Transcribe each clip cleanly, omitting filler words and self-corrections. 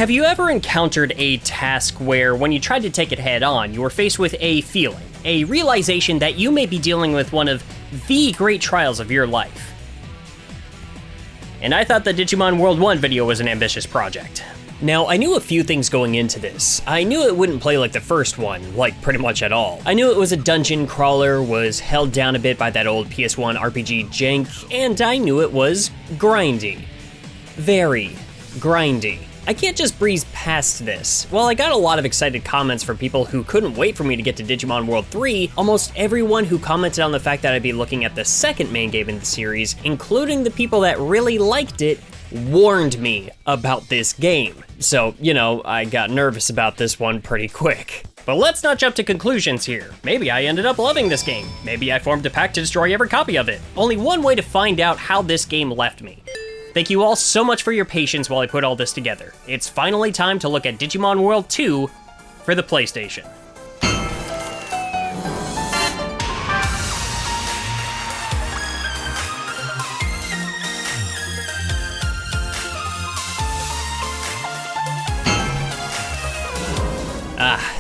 Have you ever encountered a task where when you tried to take it head on, you were faced with a feeling, a realization that you may be dealing with one of the great trials of your life? And I thought the Digimon World 1 video was an ambitious project. Now, I knew a few things going into this. I knew it wouldn't play like the first one, like pretty much at all. I knew it was a dungeon crawler, was held down a bit by that old PS1 RPG jank, and I knew it was grindy. Very grindy. I can't just breeze past this. While I got a lot of excited comments from people who couldn't wait for me to get to Digimon World 3, almost everyone who commented on the fact that I'd be looking at the second main game in the series, including the people that really liked it, warned me about this game. So, you know, I got nervous about this one pretty quick. But let's not jump to conclusions here. Maybe I ended up loving this game. Maybe I formed a pact to destroy every copy of it. Only one way to find out how this game left me. Thank you all so much for your patience while I put all this together. It's finally time to look at Digimon World 2 for the PlayStation.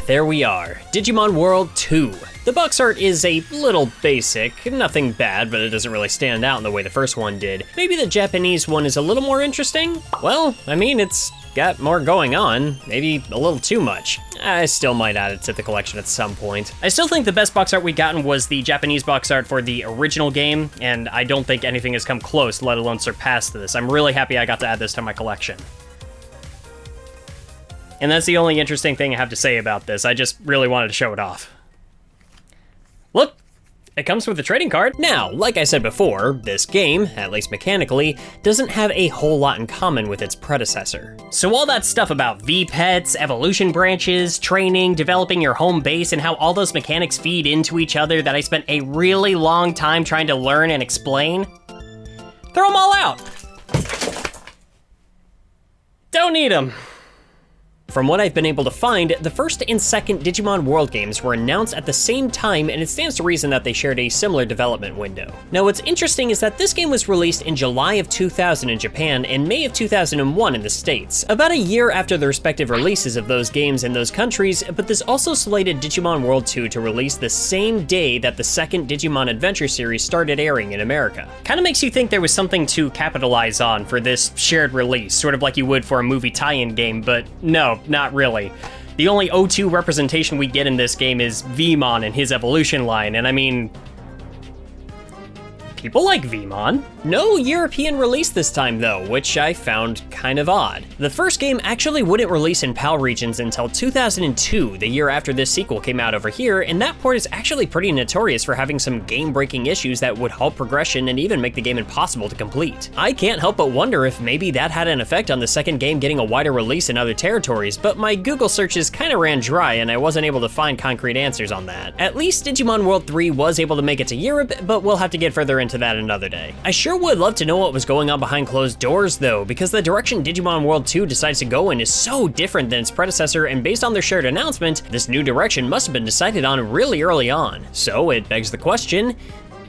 There we are, Digimon World 2. The box art is a little basic, nothing bad, but it doesn't really stand out in the way the first one did. Maybe the Japanese one is a little more interesting? Well, I mean, it's got more going on, maybe a little too much. I still might add it to the collection at some point. I still think the best box art we gotten was the Japanese box art for the original game, and I don't think anything has come close, let alone surpassed this. I'm really happy I got to add this to my collection. And that's the only interesting thing I have to say about this. I just really wanted to show it off. Look, it comes with a trading card. Now, like I said before, this game, at least mechanically, doesn't have a whole lot in common with its predecessor. So all that stuff about V-Pets, evolution branches, training, developing your home base, and how all those mechanics feed into each other that I spent a really long time trying to learn and explain, throw them all out. Don't need them. From what I've been able to find, the first and second Digimon World games were announced at the same time, and it stands to reason that they shared a similar development window. Now what's interesting is that this game was released in July of 2000 in Japan and May of 2001 in the States, about a year after the respective releases of those games in those countries, but this also slated Digimon World 2 to release the same day that the second Digimon Adventure series started airing in America. Kinda makes you think there was something to capitalize on for this shared release, sort of like you would for a movie tie-in game, but no, not really. The only O2 representation we get in this game is Veemon and his evolution line, and I mean, people like Veemon. No European release this time though, which I found kind of odd. The first game actually wouldn't release in PAL regions until 2002, the year after this sequel came out over here, and that port is actually pretty notorious for having some game-breaking issues that would halt progression and even make the game impossible to complete. I can't help but wonder if maybe that had an effect on the second game getting a wider release in other territories, but my Google searches kinda ran dry and I wasn't able to find concrete answers on that. At least Digimon World 3 was able to make it to Europe, but we'll have to get further into that another day. I sure would love to know what was going on behind closed doors though, because the direction Digimon World 2 decides to go in is so different than its predecessor, and based on their shared announcement, this new direction must have been decided on really early on. So it begs the question,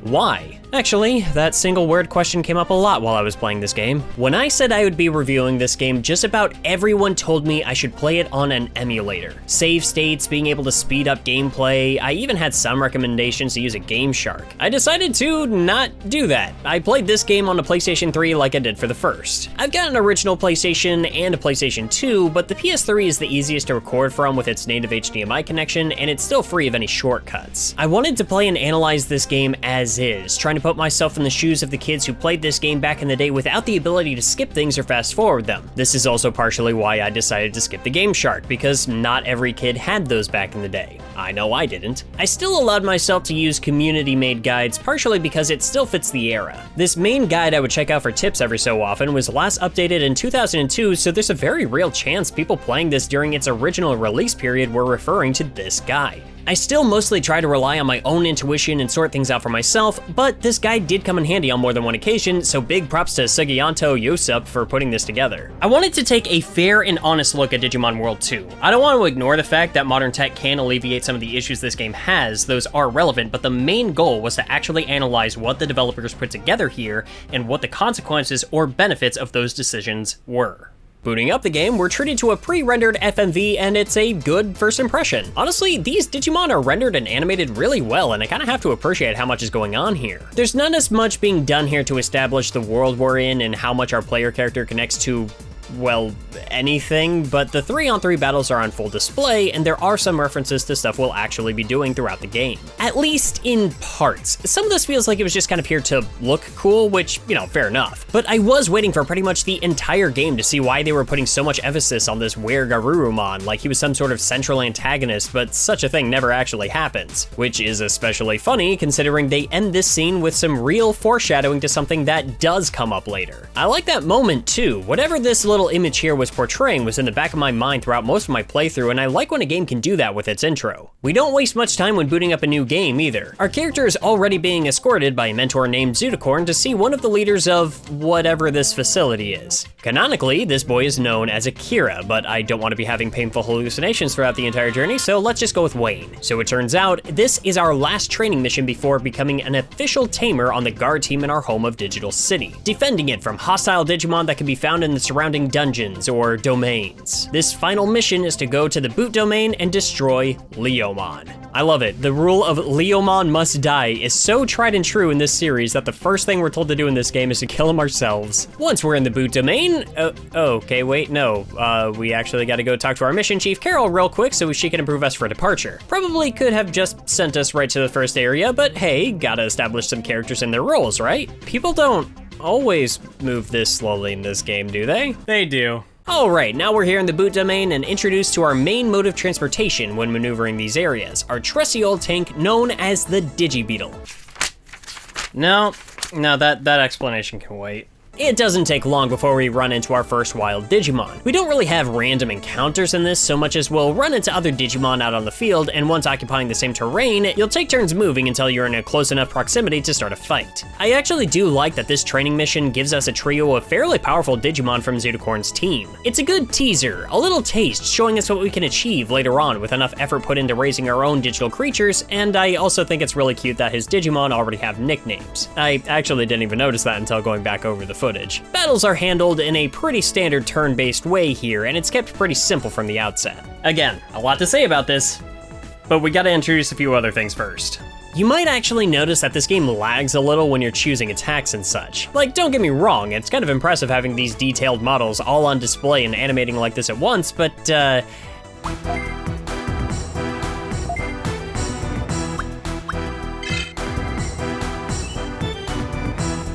why? Actually, that single word question came up a lot while I was playing this game. When I said I would be reviewing this game, just about everyone told me I should play it on an emulator. Save states, being able to speed up gameplay, I even had some recommendations to use a Game Shark. I decided to not do that. I played this game on the PlayStation 3 like I did for the first. I've got an original PlayStation and a PlayStation 2, but the PS3 is the easiest to record from with its native HDMI connection, and it's still free of any shortcuts. I wanted to play and analyze this game as is, trying to put myself in the shoes of the kids who played this game back in the day without the ability to skip things or fast forward them. This is also partially why I decided to skip the Game Shark, because not every kid had those back in the day. I know I didn't. I still allowed myself to use community-made guides, partially because it still fits the era. This main guide I would check out for tips every so often was last updated in 2002, so there's a very real chance people playing this during its original release period were referring to this guide. I still mostly try to rely on my own intuition and sort things out for myself, but this guide did come in handy on more than one occasion, so big props to SYusup for putting this together. I wanted to take a fair and honest look at Digimon World 2. I don't want to ignore the fact that modern tech can alleviate some of the issues this game has, those are relevant, but the main goal was to actually analyze what the developers put together here and what the consequences or benefits of those decisions were. Booting up the game, we're treated to a pre-rendered FMV, and it's a good first impression. Honestly, these Digimon are rendered and animated really well, and I kinda have to appreciate how much is going on here. There's not as much being done here to establish the world we're in and how much our player character connects to, well, anything, but the 3-on-3 battles are on full display, and there are some references to stuff we'll actually be doing throughout the game. At least in parts. Some of this feels like it was just kind of here to look cool, which, you know, fair enough. But I was waiting for pretty much the entire game to see why they were putting so much emphasis on this Were-Garurumon, like he was some sort of central antagonist, but such a thing never actually happens. Which is especially funny, considering they end this scene with some real foreshadowing to something that does come up later. I like that moment too. Whatever this little image here was portraying was in the back of my mind throughout most of my playthrough, and I like when a game can do that with its intro. We don't waste much time when booting up a new game either. Our character is already being escorted by a mentor named Zudacorn to see one of the leaders of whatever this facility is. Canonically, this boy is known as Akira, but I don't want to be having painful hallucinations throughout the entire journey, so let's just go with Wayne. So it turns out, this is our last training mission before becoming an official tamer on the guard team in our home of Digital City, defending it from hostile Digimon that can be found in the surrounding dungeons or domains. This final mission is to go to the boot domain and destroy Leomon. I love it. The rule of Leomon must die is so tried and true in this series that the first thing we're told to do in this game is to kill him ourselves. Once we're in the boot domain, okay, wait, no. We actually gotta go talk to our mission chief, Carol, real quick so she can approve us for departure. Probably could have just sent us right to the first area, but hey, gotta establish some characters in their roles, right? People don't always move this slowly in this game, do they? They do. Alright, now we're here in the boot domain and introduced to our main mode of transportation when maneuvering these areas, our trusty old tank known as the Digi-Beetle. No, that explanation can wait. It doesn't take long before we run into our first wild Digimon. We don't really have random encounters in this so much as we'll run into other Digimon out on the field, and once occupying the same terrain, you'll take turns moving until you're in a close enough proximity to start a fight. I actually do like that this training mission gives us a trio of fairly powerful Digimon from Zudacorn's team. It's a good teaser, a little taste showing us what we can achieve later on with enough effort put into raising our own digital creatures, and I also think it's really cute that his Digimon already have nicknames. I actually didn't even notice that until going back over the footage. Battles are handled in a pretty standard turn-based way here, and it's kept pretty simple from the outset. Again, a lot to say about this, but we gotta introduce a few other things first. You might actually notice that this game lags a little when you're choosing attacks and such. Like, don't get me wrong, it's kind of impressive having these detailed models all on display and animating like this at once, but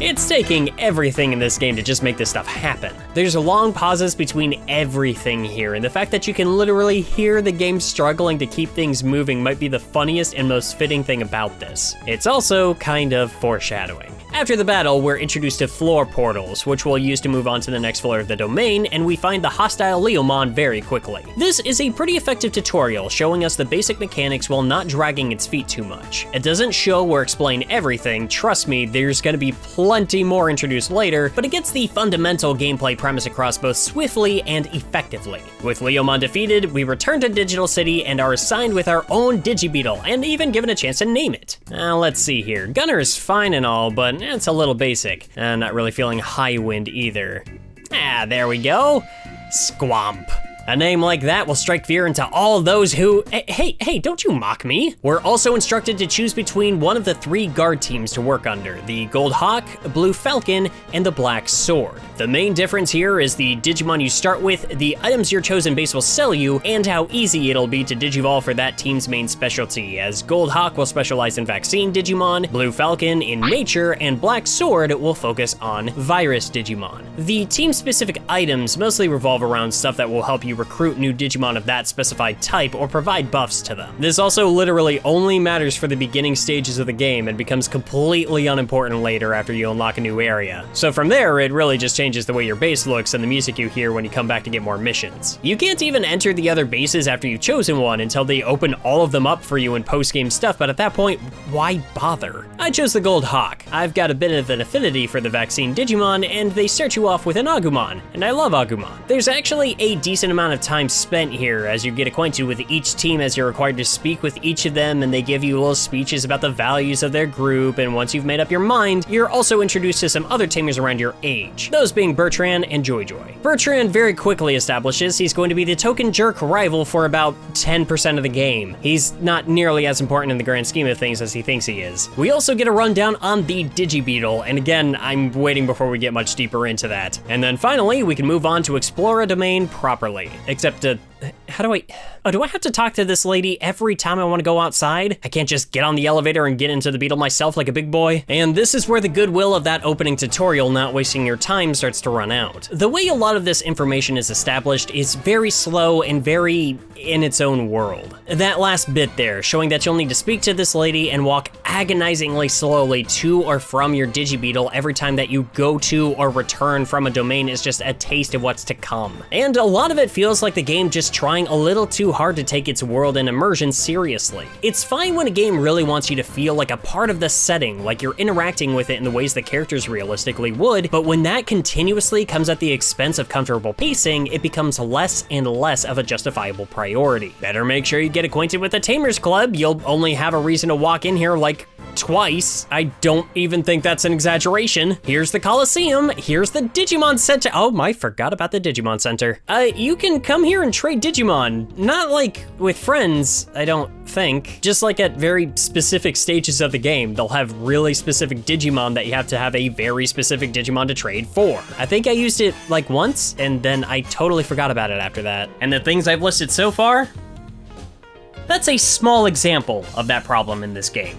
it's taking everything in this game to just make this stuff happen. There's long pauses between everything here, and the fact that you can literally hear the game struggling to keep things moving might be the funniest and most fitting thing about this. It's also kind of foreshadowing. After the battle, we're introduced to floor portals, which we'll use to move on to the next floor of the domain, and we find the hostile Leomon very quickly. This is a pretty effective tutorial showing us the basic mechanics while not dragging its feet too much. It doesn't show or explain everything, trust me, there's gonna be plenty more introduced later, but it gets the fundamental gameplay premise across both swiftly and effectively. With Leomon defeated, we return to Digital City and are assigned with our own Digi-Beetle, and even given a chance to name it. Now let's see here, Gunner is fine and all, but it's a little basic. Not really feeling high wind either. There we go. Squamp. A name like that will strike fear into all those who, hey, don't you mock me. We're also instructed to choose between one of the 3 guard teams to work under, the Gold Hawk, Blue Falcon, and the Black Sword. The main difference here is the Digimon you start with, the items your chosen base will sell you, and how easy it'll be to Digivolve for that team's main specialty, as Gold Hawk will specialize in vaccine Digimon, Blue Falcon in nature, and Black Sword will focus on virus Digimon. The team-specific items mostly revolve around stuff that will help you recruit new Digimon of that specified type or provide buffs to them. This also literally only matters for the beginning stages of the game and becomes completely unimportant later after you unlock a new area. So from there, it really just changes the way your base looks and the music you hear when you come back to get more missions. You can't even enter the other bases after you've chosen one until they open all of them up for you in post-game stuff, but at that point, why bother? I chose the Gold Hawk. I've got a bit of an affinity for the vaccine Digimon, and they start you off with an Agumon, and I love Agumon. There's actually a decent amount amount of time spent here as you get acquainted with each team, as you're required to speak with each of them, and they give you little speeches about the values of their group, and once you've made up your mind, you're also introduced to some other tamers around your age, those being Bertrand and Joy Joy. Bertrand very quickly establishes he's going to be the token jerk rival for about 10% of the game. He's not nearly as important in the grand scheme of things as he thinks he is. We also get a rundown on the Digi-Beetle, and again, I'm waiting before we get much deeper into that. And then finally, we can move on to explore a domain properly. Except, how do I... Oh, do I have to talk to this lady every time I want to go outside? I can't just get on the elevator and get into the Beetle myself like a big boy? And this is where the goodwill of that opening tutorial, not wasting your time, starts to run out. The way a lot of this information is established is very slow and very in its own world. That last bit there, showing that you'll need to speak to this lady and walk agonizingly slowly to or from your Digi-Beetle every time that you go to or return from a domain, is just a taste of what's to come. And a lot of it feels like the game just trying a little too hard to take its world and immersion seriously. It's fine when a game really wants you to feel like a part of the setting, like you're interacting with it in the ways the characters realistically would, but when that continuously comes at the expense of comfortable pacing, it becomes less and less of a justifiable priority. Better make sure you get acquainted with the Tamers Club. You'll only have a reason to walk in here like twice. I don't even think that's an exaggeration. Here's the Coliseum, here's the Digimon Center. Oh, I forgot about the Digimon Center. You can come here and trade Digimon. Not like with friends, I don't think. Just like at very specific stages of the game, they'll have really specific Digimon that you have to have a very specific Digimon to trade for. I think I used it like once, and then I totally forgot about it after that. And the things I've listed so far, that's a small example of that problem in this game.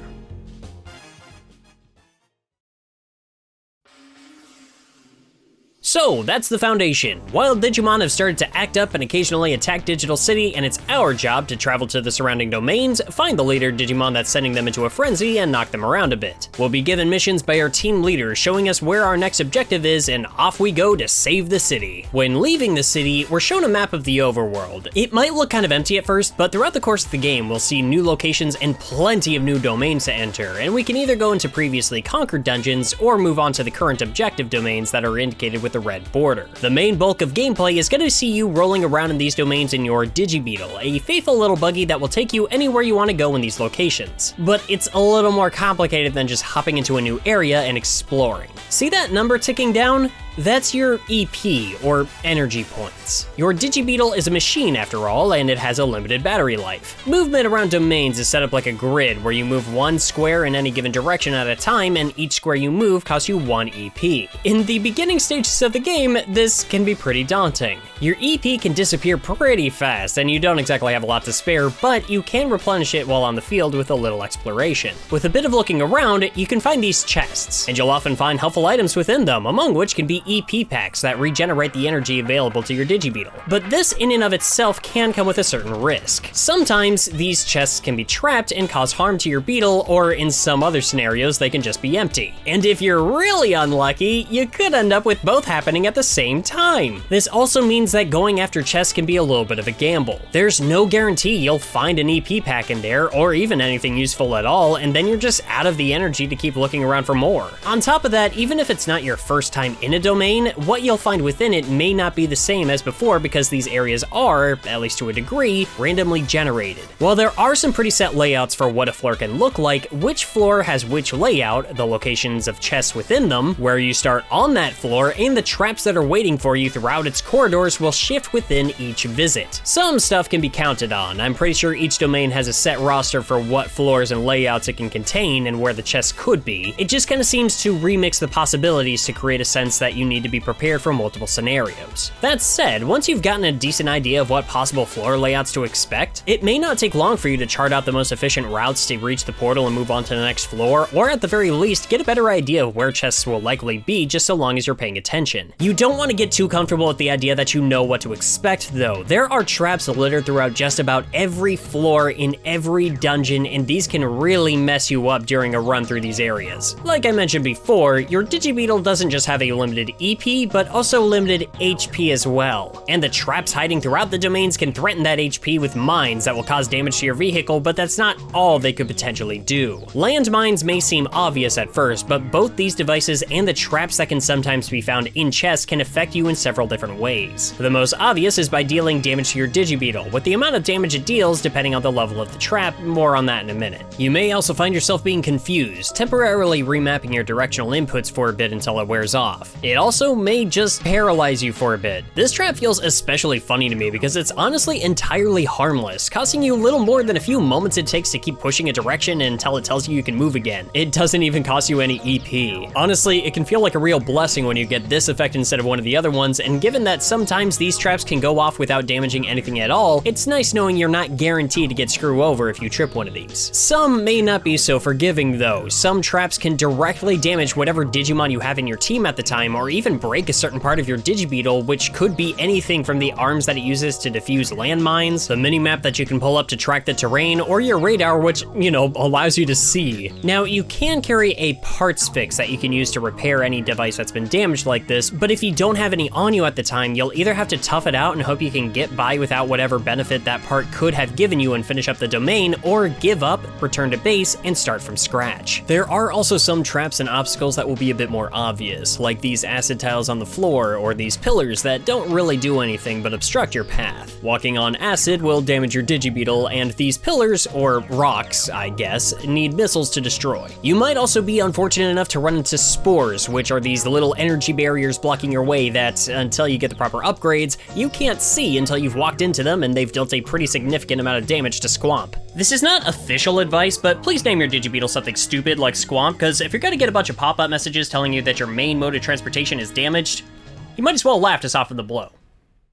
So that's the foundation. Wild Digimon have started to act up and occasionally attack Digital City, and it's our job to travel to the surrounding domains, find the leader Digimon that's sending them into a frenzy, and knock them around a bit. We'll be given missions by our team leader showing us where our next objective is, and off we go to save the city. When leaving the city, we're shown a map of the overworld. It might look kind of empty at first, but throughout the course of the game, we'll see new locations and plenty of new domains to enter, and we can either go into previously conquered dungeons or move on to the current objective domains that are indicated with the red border. The main bulk of gameplay is going to see you rolling around in these domains in your Digi-Beetle, a faithful little buggy that will take you anywhere you want to go in these locations. But it's a little more complicated than just hopping into a new area and exploring. See that number ticking down? That's your EP, or energy points. Your Digi-Beetle is a machine after all, and it has a limited battery life. Movement around domains is set up like a grid where you move one square in any given direction at a time, and each square you move costs you 1 EP. In the beginning stages of the game, this can be pretty daunting. Your EP can disappear pretty fast, and you don't exactly have a lot to spare, but you can replenish it while on the field with a little exploration. With a bit of looking around, you can find these chests, and you'll often find helpful items within them, among which can be EP packs that regenerate the energy available to your Digi-Beetle. But this in and of itself can come with a certain risk. Sometimes these chests can be trapped and cause harm to your Beetle, or in some other scenarios they can just be empty. And if you're really unlucky, you could end up with both happening at the same time. This also means that going after chests can be a little bit of a gamble. There's no guarantee you'll find an EP pack in there, or even anything useful at all, and then you're just out of the energy to keep looking around for more. On top of that, even if it's not your first time in a domain, what you'll find within it may not be the same as before because these areas are, at least to a degree, randomly generated. While there are some pretty set layouts for what a floor can look like, which floor has which layout, the locations of chests within them, where you start on that floor, and the traps that are waiting for you throughout its corridors will shift within each visit. Some stuff can be counted on. I'm pretty sure each domain has a set roster for what floors and layouts it can contain and where the chests could be. It just kind of seems to remix the possibilities to create a sense that you need to be prepared for multiple scenarios. That said, once you've gotten a decent idea of what possible floor layouts to expect, it may not take long for you to chart out the most efficient routes to reach the portal and move on to the next floor, or at the very least, get a better idea of where chests will likely be just so long as you're paying attention. You don't want to get too comfortable with the idea that you know what to expect though. There are traps littered throughout just about every floor in every dungeon, and these can really mess you up during a run through these areas. Like I mentioned before, your Digi-Beetle doesn't just have a limited limited EP, but also limited HP as well. And the traps hiding throughout the domains can threaten that HP with mines that will cause damage to your vehicle, but that's not all they could potentially do. Landmines may seem obvious at first, but both these devices and the traps that can sometimes be found in chests can affect you in several different ways. The most obvious is by dealing damage to your Digi-Beetle, with the amount of damage it deals depending on the level of the trap, more on that in a minute. You may also find yourself being confused, temporarily remapping your directional inputs for a bit until it wears off. It also may just paralyze you for a bit. This trap feels especially funny to me because it's honestly entirely harmless, costing you little more than a few moments it takes to keep pushing a direction until it tells you can move again. It doesn't even cost you any EP. Honestly, it can feel like a real blessing when you get this effect instead of one of the other ones, and given that sometimes these traps can go off without damaging anything at all, it's nice knowing you're not guaranteed to get screw over if you trip one of these. Some may not be so forgiving though. Some traps can directly damage whatever Digimon you have in your team at the time, or even break a certain part of your Digi-Beetle, which could be anything from the arms that it uses to defuse landmines, the mini-map that you can pull up to track the terrain, or your radar, which, you know, allows you to see. Now, you can carry a parts fix that you can use to repair any device that's been damaged like this, but if you don't have any on you at the time, you'll either have to tough it out and hope you can get by without whatever benefit that part could have given you and finish up the domain, or give up, return to base, and start from scratch. There are also some traps and obstacles that will be a bit more obvious, like these acid tiles on the floor, or these pillars that don't really do anything but obstruct your path. Walking on acid will damage your Digi-Beetle, and these pillars, or rocks, I guess, need missiles to destroy. You might also be unfortunate enough to run into spores, which are these little energy barriers blocking your way that, until you get the proper upgrades, you can't see until you've walked into them and they've dealt a pretty significant amount of damage to Squamp. This is not official advice, but please name your Digi-Beetle something stupid like Squamp, because if you're gonna get a bunch of pop-up messages telling you that your main mode of transportation is damaged, you might as well laugh to soften the blow.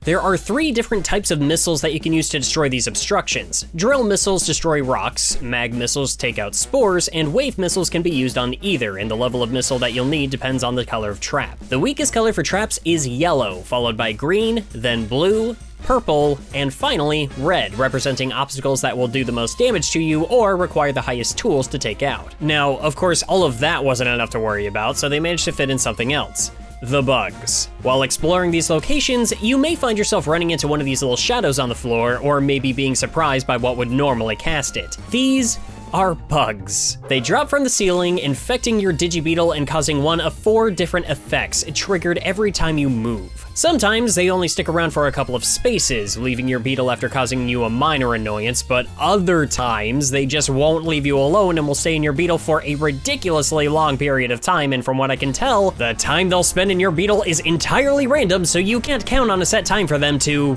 There are 3 different types of missiles that you can use to destroy these obstructions. Drill missiles destroy rocks, mag missiles take out spores, and wave missiles can be used on either, and the level of missile that you'll need depends on the color of trap. The weakest color for traps is yellow, followed by green, then blue, purple, and finally red, representing obstacles that will do the most damage to you or require the highest tools to take out. Now, of course, all of that wasn't enough to worry about, so they managed to fit in something else. The bugs. While exploring these locations, you may find yourself running into one of these little shadows on the floor, or maybe being surprised by what would normally cast it. These are bugs. They drop from the ceiling, infecting your Digi-Beetle and causing one of 4 different effects triggered every time you move. Sometimes they only stick around for a couple of spaces, leaving your Beetle after causing you a minor annoyance, but other times they just won't leave you alone and will stay in your Beetle for a ridiculously long period of time, and from what I can tell, the time they'll spend in your Beetle is entirely random, so you can't count on a set time for them to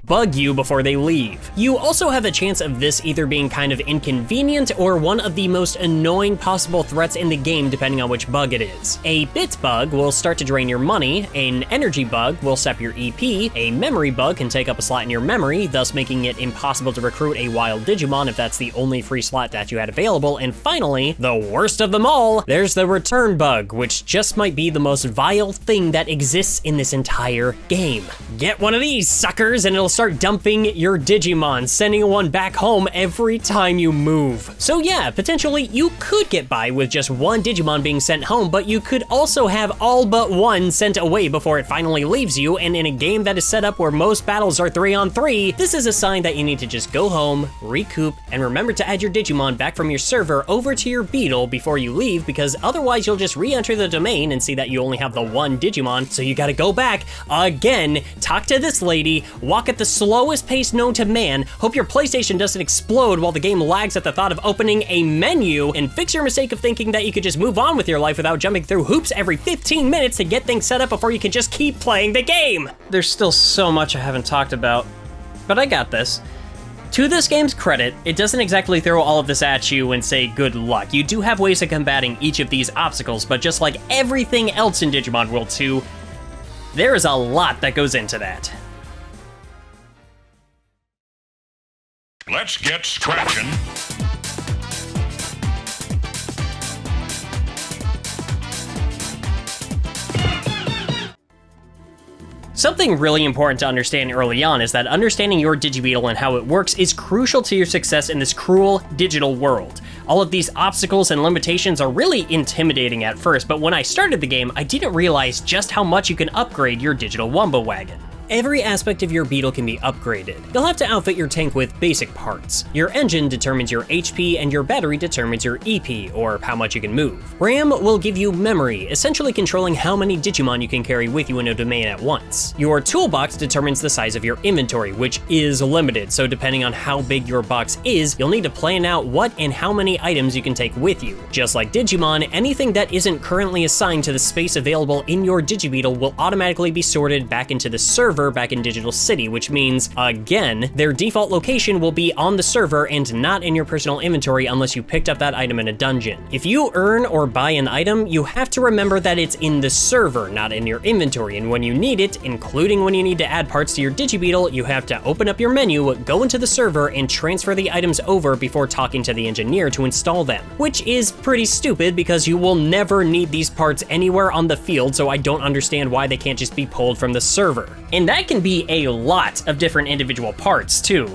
bug you before they leave. You also have a chance of this either being kind of inconvenient or one of the most annoying possible threats in the game depending on which bug it is. A bit bug will start to drain your money, an energy bug will sap your EP, a memory bug can take up a slot in your memory, thus making it impossible to recruit a wild Digimon if that's the only free slot that you had available, and finally, the worst of them all, there's the return bug, which just might be the most vile thing that exists in this entire game. Get one of these suckers and it'll start dumping your Digimon, sending one back home every time you move. So yeah, potentially you could get by with just one Digimon being sent home, but you could also have all but one sent away before it finally leaves you, and in a game that is set up where most battles are 3-on-3, this is a sign that you need to just go home, recoup, and remember to add your Digimon back from your server over to your Beetle before you leave, because otherwise you'll just re-enter the domain and see that you only have the one Digimon, so you gotta go back again, talk to this lady, walk at the slowest pace known to man, hope your PlayStation doesn't explode while the game lags at the thought of opening a menu, and fix your mistake of thinking that you could just move on with your life without jumping through hoops every 15 minutes to get things set up before you can just keep playing the game. There's still so much I haven't talked about, but I got this. To this game's credit, it doesn't exactly throw all of this at you and say good luck. You do have ways of combating each of these obstacles, but just like everything else in Digimon World 2, there is a lot that goes into that. Let's get scratching. Something really important to understand early on is that understanding your Digi-Beetle and how it works is crucial to your success in this cruel digital world. All of these obstacles and limitations are really intimidating at first, but when I started the game, I didn't realize just how much you can upgrade your digital Wumbo Wagon. Every aspect of your Beetle can be upgraded. You'll have to outfit your tank with basic parts. Your engine determines your HP, and your battery determines your EP, or how much you can move. RAM will give you memory, essentially controlling how many Digimon you can carry with you in a domain at once. Your toolbox determines the size of your inventory, which is limited, so depending on how big your box is, you'll need to plan out what and how many items you can take with you. Just like Digimon, anything that isn't currently assigned to the space available in your Digi-Beetle will automatically be sorted back into the server back in Digital City, which means, again, their default location will be on the server and not in your personal inventory unless you picked up that item in a dungeon. If you earn or buy an item, you have to remember that it's in the server, not in your inventory, and when you need it, including when you need to add parts to your Digi-Beetle, you have to open up your menu, go into the server, and transfer the items over before talking to the engineer to install them, which is pretty stupid because you will never need these parts anywhere on the field, so I don't understand why they can't just be pulled from the server. And that can be a lot of different individual parts, too.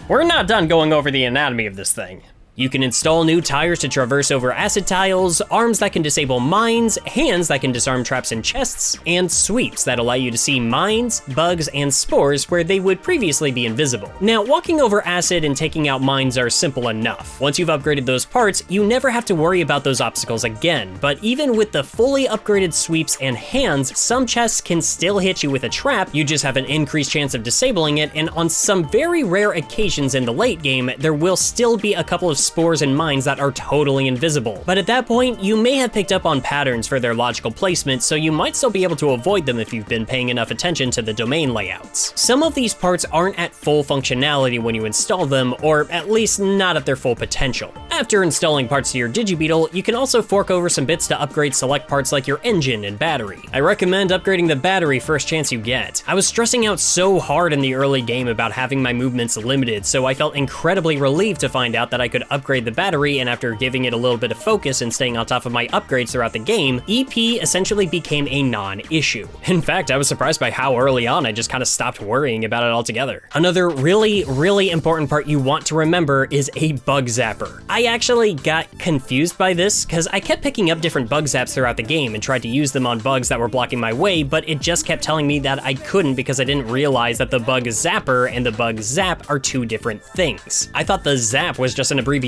We're not done going over the anatomy of this thing. You can install new tires to traverse over acid tiles, arms that can disable mines, hands that can disarm traps and chests, and sweeps that allow you to see mines, bugs, and spores where they would previously be invisible. Now, walking over acid and taking out mines are simple enough. Once you've upgraded those parts, you never have to worry about those obstacles again, but even with the fully upgraded sweeps and hands, some chests can still hit you with a trap. You just have an increased chance of disabling it, and on some very rare occasions in the late game, there will still be a couple of spores and mines that are totally invisible. But at that point, you may have picked up on patterns for their logical placement, so you might still be able to avoid them if you've been paying enough attention to the domain layouts. Some of these parts aren't at full functionality when you install them, or at least not at their full potential. After installing parts to your Digi-Beetle, you can also fork over some bits to upgrade select parts like your engine and battery. I recommend upgrading the battery first chance you get. I was stressing out so hard in the early game about having my movements limited, so I felt incredibly relieved to find out that I could upgrade the battery, and after giving it a little bit of focus and staying on top of my upgrades throughout the game, EP essentially became a non-issue. In fact, I was surprised by how early on I just kind of stopped worrying about it altogether. Another really important part you want to remember is a bug zapper. I actually got confused by this because I kept picking up different bug zaps throughout the game and tried to use them on bugs that were blocking my way, but it just kept telling me that I couldn't because I didn't realize that the bug zapper and the bug zap are two different things. I thought the zap was just an abbreviation.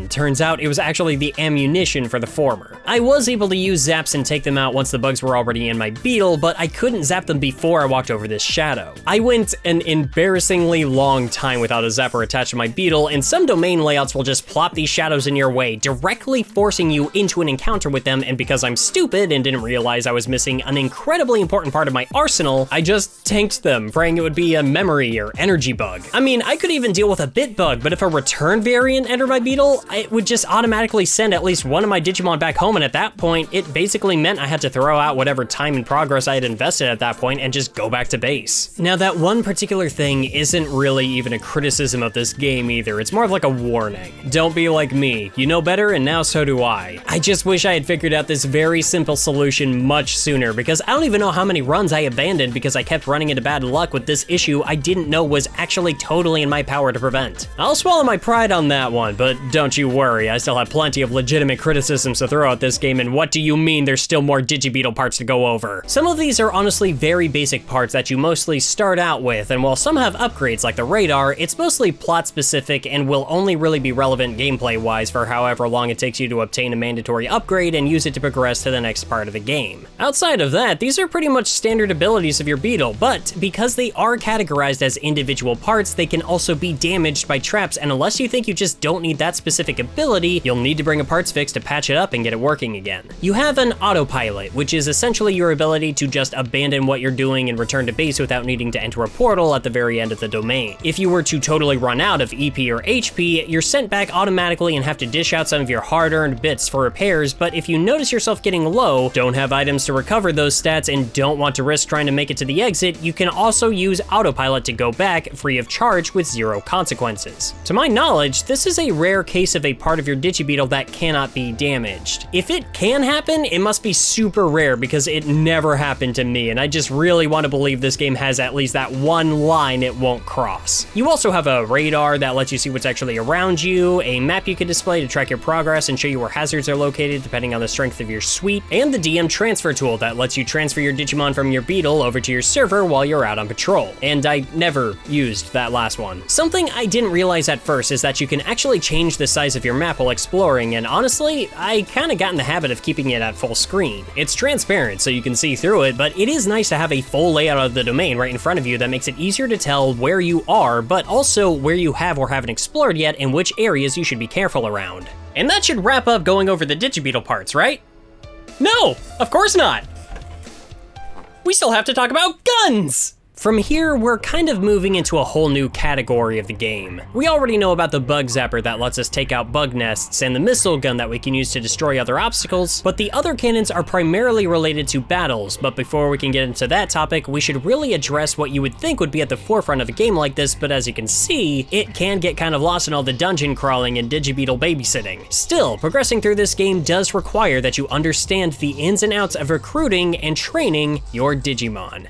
Turns out it was actually the ammunition for the former. I was able to use zaps and take them out once the bugs were already in my Beetle, but I couldn't zap them before I walked over this shadow. I went an embarrassingly long time without a zapper attached to my Beetle, and some domain layouts will just plop these shadows in your way, directly forcing you into an encounter with them, and because I'm stupid and didn't realize I was missing an incredibly important part of my arsenal, I just tanked them, praying it would be a memory or energy bug. I mean, I could even deal with a bit bug, but if a return variant entered my Beetle, it would just automatically send at least one of my Digimon back home, and at that point, it basically meant I had to throw out whatever time and progress I had invested at that point and just go back to base. Now, that one particular thing isn't really even a criticism of this game either, it's more of like a warning. Don't be like me, you know better and now so do I. I just wish I had figured out this very simple solution much sooner, because I don't even know how many runs I abandoned because I kept running into bad luck with this issue I didn't know was actually totally in my power to prevent. I'll swallow my pride on that one, but don't you worry, I still have plenty of legitimate criticisms to throw at this game, and what do you mean there's still more Digi-Beetle parts to go over? Some of these are honestly very basic parts that you mostly start out with, and while some have upgrades like the radar, it's mostly plot specific and will only really be relevant gameplay-wise for however long it takes you to obtain a mandatory upgrade and use it to progress to the next part of the game. Outside of that, these are pretty much standard abilities of your Beetle, but because they are categorized as individual parts, they can also be damaged by traps, and unless you think you just don't need that specific ability, you'll need to bring a parts fix to patch it up and get it working again. You have an autopilot, which is essentially your ability to just abandon what you're doing and return to base without needing to enter a portal at the very end of the domain. If you were to totally run out of EP or HP, you're sent back automatically and have to dish out some of your hard-earned bits for repairs, but if you notice yourself getting low, don't have items to recover those stats, and don't want to risk trying to make it to the exit, you can also use autopilot to go back free of charge with zero consequences. To my knowledge, this is a rare rare case of a part of your Digi-Beetle that cannot be damaged. If it can happen, it must be super rare because it never happened to me, and I just really want to believe this game has at least that one line it won't cross. You also have a radar that lets you see what's actually around you, a map you can display to track your progress and show you where hazards are located depending on the strength of your suite, and the DM transfer tool that lets you transfer your Digimon from your Beetle over to your server while you're out on patrol. And I never used that last one. Something I didn't realize at first is that you can actually change the size of your map while exploring, and honestly, I kinda got in the habit of keeping it at full screen. It's transparent so you can see through it, but it is nice to have a full layout of the domain right in front of you that makes it easier to tell where you are, but also where you have or haven't explored yet and which areas you should be careful around. And that should wrap up going over the Digi-Beetle parts, right? No, of course not. We still have to talk about guns! From here, we're kind of moving into a whole new category of the game. We already know about the bug zapper that lets us take out bug nests and the missile gun that we can use to destroy other obstacles, but the other cannons are primarily related to battles. But before we can get into that topic, we should really address what you would think would be at the forefront of a game like this, but as you can see, it can get kind of lost in all the dungeon crawling and Digi-Beetle babysitting. Still, progressing through this game does require that you understand the ins and outs of recruiting and training your Digimon.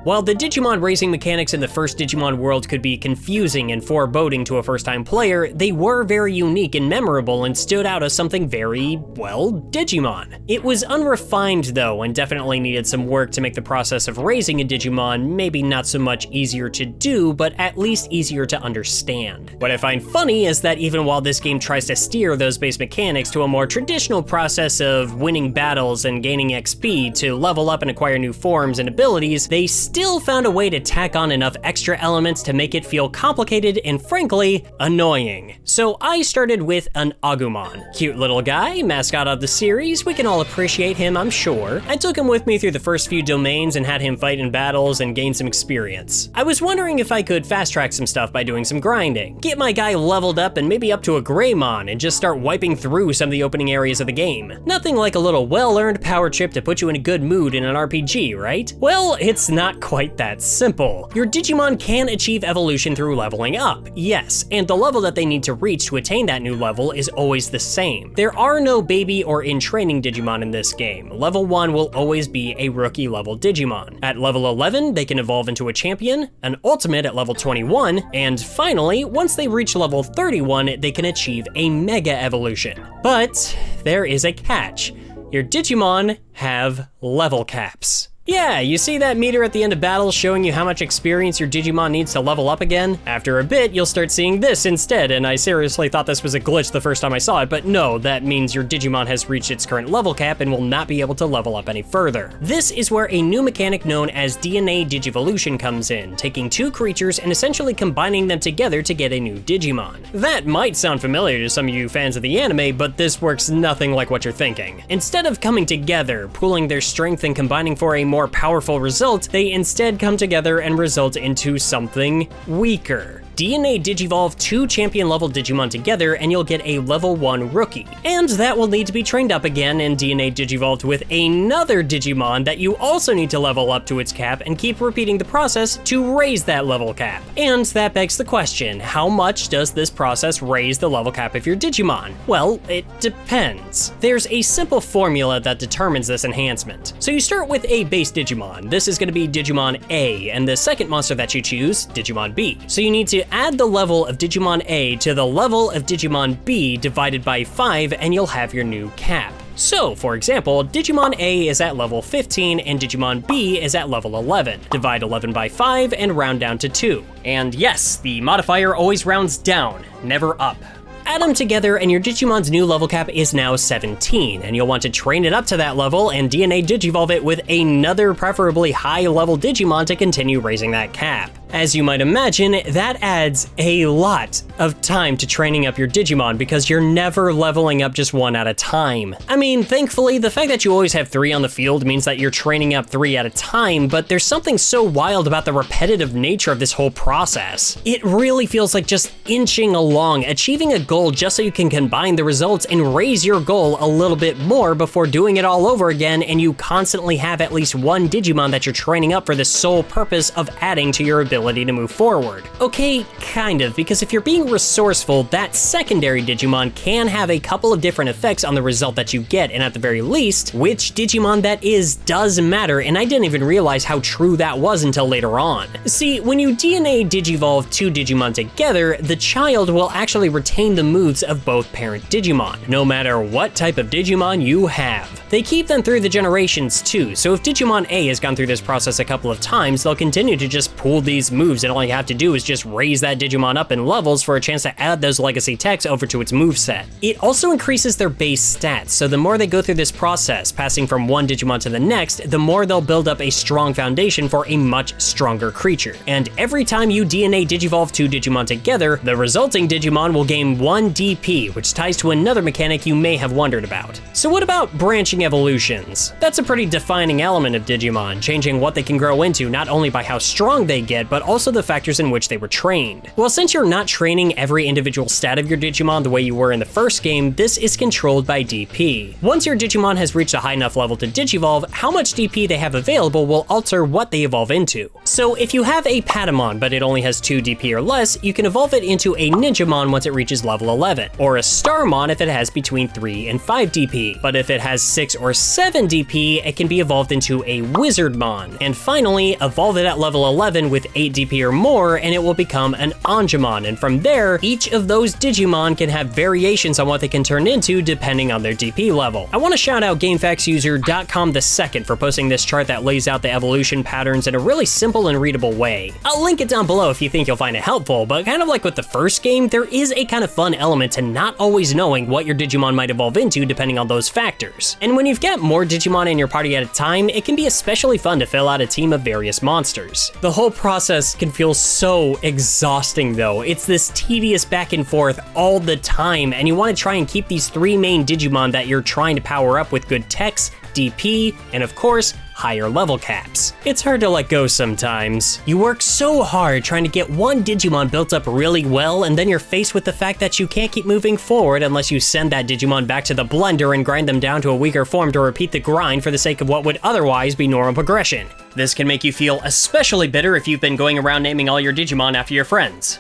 While the Digimon raising mechanics in the first Digimon World could be confusing and foreboding to a first-time player, they were very unique and memorable and stood out as something very, well, Digimon. It was unrefined though, and definitely needed some work to make the process of raising a Digimon maybe not so much easier to do, but at least easier to understand. What I find funny is that even while this game tries to steer those base mechanics to a more traditional process of winning battles and gaining XP to level up and acquire new forms and abilities, they still found a way to tack on enough extra elements to make it feel complicated and frankly, annoying. So I started with an Agumon. Cute little guy, mascot of the series, we can all appreciate him, I'm sure. I took him with me through the first few domains and had him fight in battles and gain some experience. I was wondering if I could fast track some stuff by doing some grinding. Get my guy leveled up and maybe up to a Greymon and just start wiping through some of the opening areas of the game. Nothing like a little well-earned power trip to put you in a good mood in an RPG, right? Well, it's not quite that simple. Your Digimon can achieve evolution through leveling up, yes, and the level that they need to reach to attain that new level is always the same. There are no baby or in-training Digimon in this game. Level 1 will always be a rookie level Digimon. At level 11, they can evolve into a champion, an ultimate at level 21, and finally, once they reach level 31, they can achieve a mega evolution. But there is a catch. Your Digimon have level caps. Yeah, you see that meter at the end of battles showing you how much experience your Digimon needs to level up again? After a bit, you'll start seeing this instead, and I seriously thought this was a glitch the first time I saw it, but no, that means your Digimon has reached its current level cap and will not be able to level up any further. This is where a new mechanic known as DNA Digivolution comes in, taking two creatures and essentially combining them together to get a new Digimon. That might sound familiar to some of you fans of the anime, but this works nothing like what you're thinking. Instead of coming together, pooling their strength and combining for a more powerful result, they instead come together and result into something weaker. DNA Digivolve two champion level Digimon together and you'll get a level 1 rookie. And that will need to be trained up again and DNA Digivolved with another Digimon that you also need to level up to its cap and keep repeating the process to raise that level cap. And that begs the question, how much does this process raise the level cap of your Digimon? Well, it depends. There's a simple formula that determines this enhancement. So you start with a base Digimon. This is going to be Digimon A, and the second monster that you choose, Digimon B. So you need to add the level of Digimon A to the level of Digimon B divided by 5 and you'll have your new cap. So, for example, Digimon A is at level 15 and Digimon B is at level 11. Divide 11 by 5 and round down to 2. And yes, the modifier always rounds down, never up. Add them together and your Digimon's new level cap is now 17, and you'll want to train it up to that level and DNA Digivolve it with another preferably high level Digimon to continue raising that cap. As you might imagine, that adds a lot of time to training up your Digimon because you're never leveling up just one at a time. I mean, thankfully, the fact that you always have 3 on the field means that you're training up 3 at a time, but there's something so wild about the repetitive nature of this whole process. It really feels like just inching along, achieving a goal just so you can combine the results and raise your goal a little bit more before doing it all over again, and you constantly have at least one Digimon that you're training up for the sole purpose of adding to your ability ability to move forward. Okay, kind of, because if you're being resourceful, that secondary Digimon can have a couple of different effects on the result that you get, and at the very least, which Digimon that is does matter, and I didn't even realize how true that was until later on. See, when you DNA Digivolve two Digimon together, the child will actually retain the moves of both parent Digimon, no matter what type of Digimon you have. They keep them through the generations too, so if Digimon A has gone through this process a couple of times, they'll continue to just pull these moves, and all you have to do is just raise that Digimon up in levels for a chance to add those legacy techs over to its moveset. It also increases their base stats, so the more they go through this process, passing from one Digimon to the next, the more they'll build up a strong foundation for a much stronger creature. And every time you DNA Digivolve two Digimon together, the resulting Digimon will gain 1 DP, which ties to another mechanic you may have wondered about. So what about branching evolutions? That's a pretty defining element of Digimon, changing what they can grow into not only by how strong they get, but also the factors in which they were trained. Well, since you're not training every individual stat of your Digimon the way you were in the first game, this is controlled by DP. Once your Digimon has reached a high enough level to Digivolve, how much DP they have available will alter what they evolve into. So if you have a Patamon but it only has 2 DP or less, you can evolve it into a Ninjamon once it reaches level 11, or a Starmon if it has between 3 and 5 DP. But if it has 6 or 7 DP, it can be evolved into a Wizardmon. And finally, evolve it at level 11 with 8 DP or more, and it will become an Angemon. And from there, each of those Digimon can have variations on what they can turn into depending on their DP level. I want to shout out GameFAQs user Dotcomthesecond for posting this chart that lays out the evolution patterns in a really simple and readable way. I'll link it down below if you think you'll find it helpful, but kind of like with the first game, there is a kind of fun element to not always knowing what your Digimon might evolve into depending on those factors. And when you've got more Digimon in your party at a time, it can be especially fun to fill out a team of various monsters. The whole process can feel so exhausting though. It's this tedious back and forth all the time, and you want to try and keep these 3 main Digimon that you're trying to power up with good techs, DP, and of course, higher level caps. It's hard to let go sometimes. You work so hard trying to get one Digimon built up really well, and then you're faced with the fact that you can't keep moving forward unless you send that Digimon back to the blender and grind them down to a weaker form to repeat the grind for the sake of what would otherwise be normal progression. This can make you feel especially bitter if you've been going around naming all your Digimon after your friends.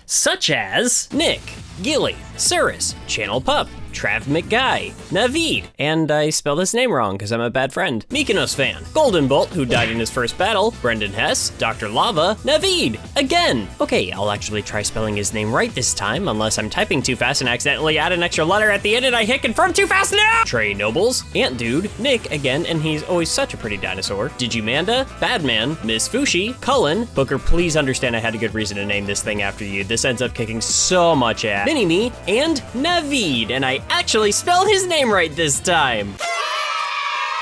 Such as Nick, Gilly, Cirrus, Channel Pup, Trav McGuy, Naveed, and I spelled his name wrong because I'm a bad friend, Mykonos fan, Golden Bolt, who died in his first battle, Brendan Hess, Dr. Lava, Naveed, again. Okay, I'll actually try spelling his name right this time, unless I'm typing too fast and accidentally add an extra letter at the end and I hit confirm too fast now! Trey Nobles, Ant Dude, Nick again, and he's always such a pretty dinosaur, Digimanda, Badman, Miss Fushi, Cullen, Booker, please understand I had a good reason to name this thing after you. This ends up kicking so much ass. Mini-Me, and Naveed, and I actually spelled his name right this time.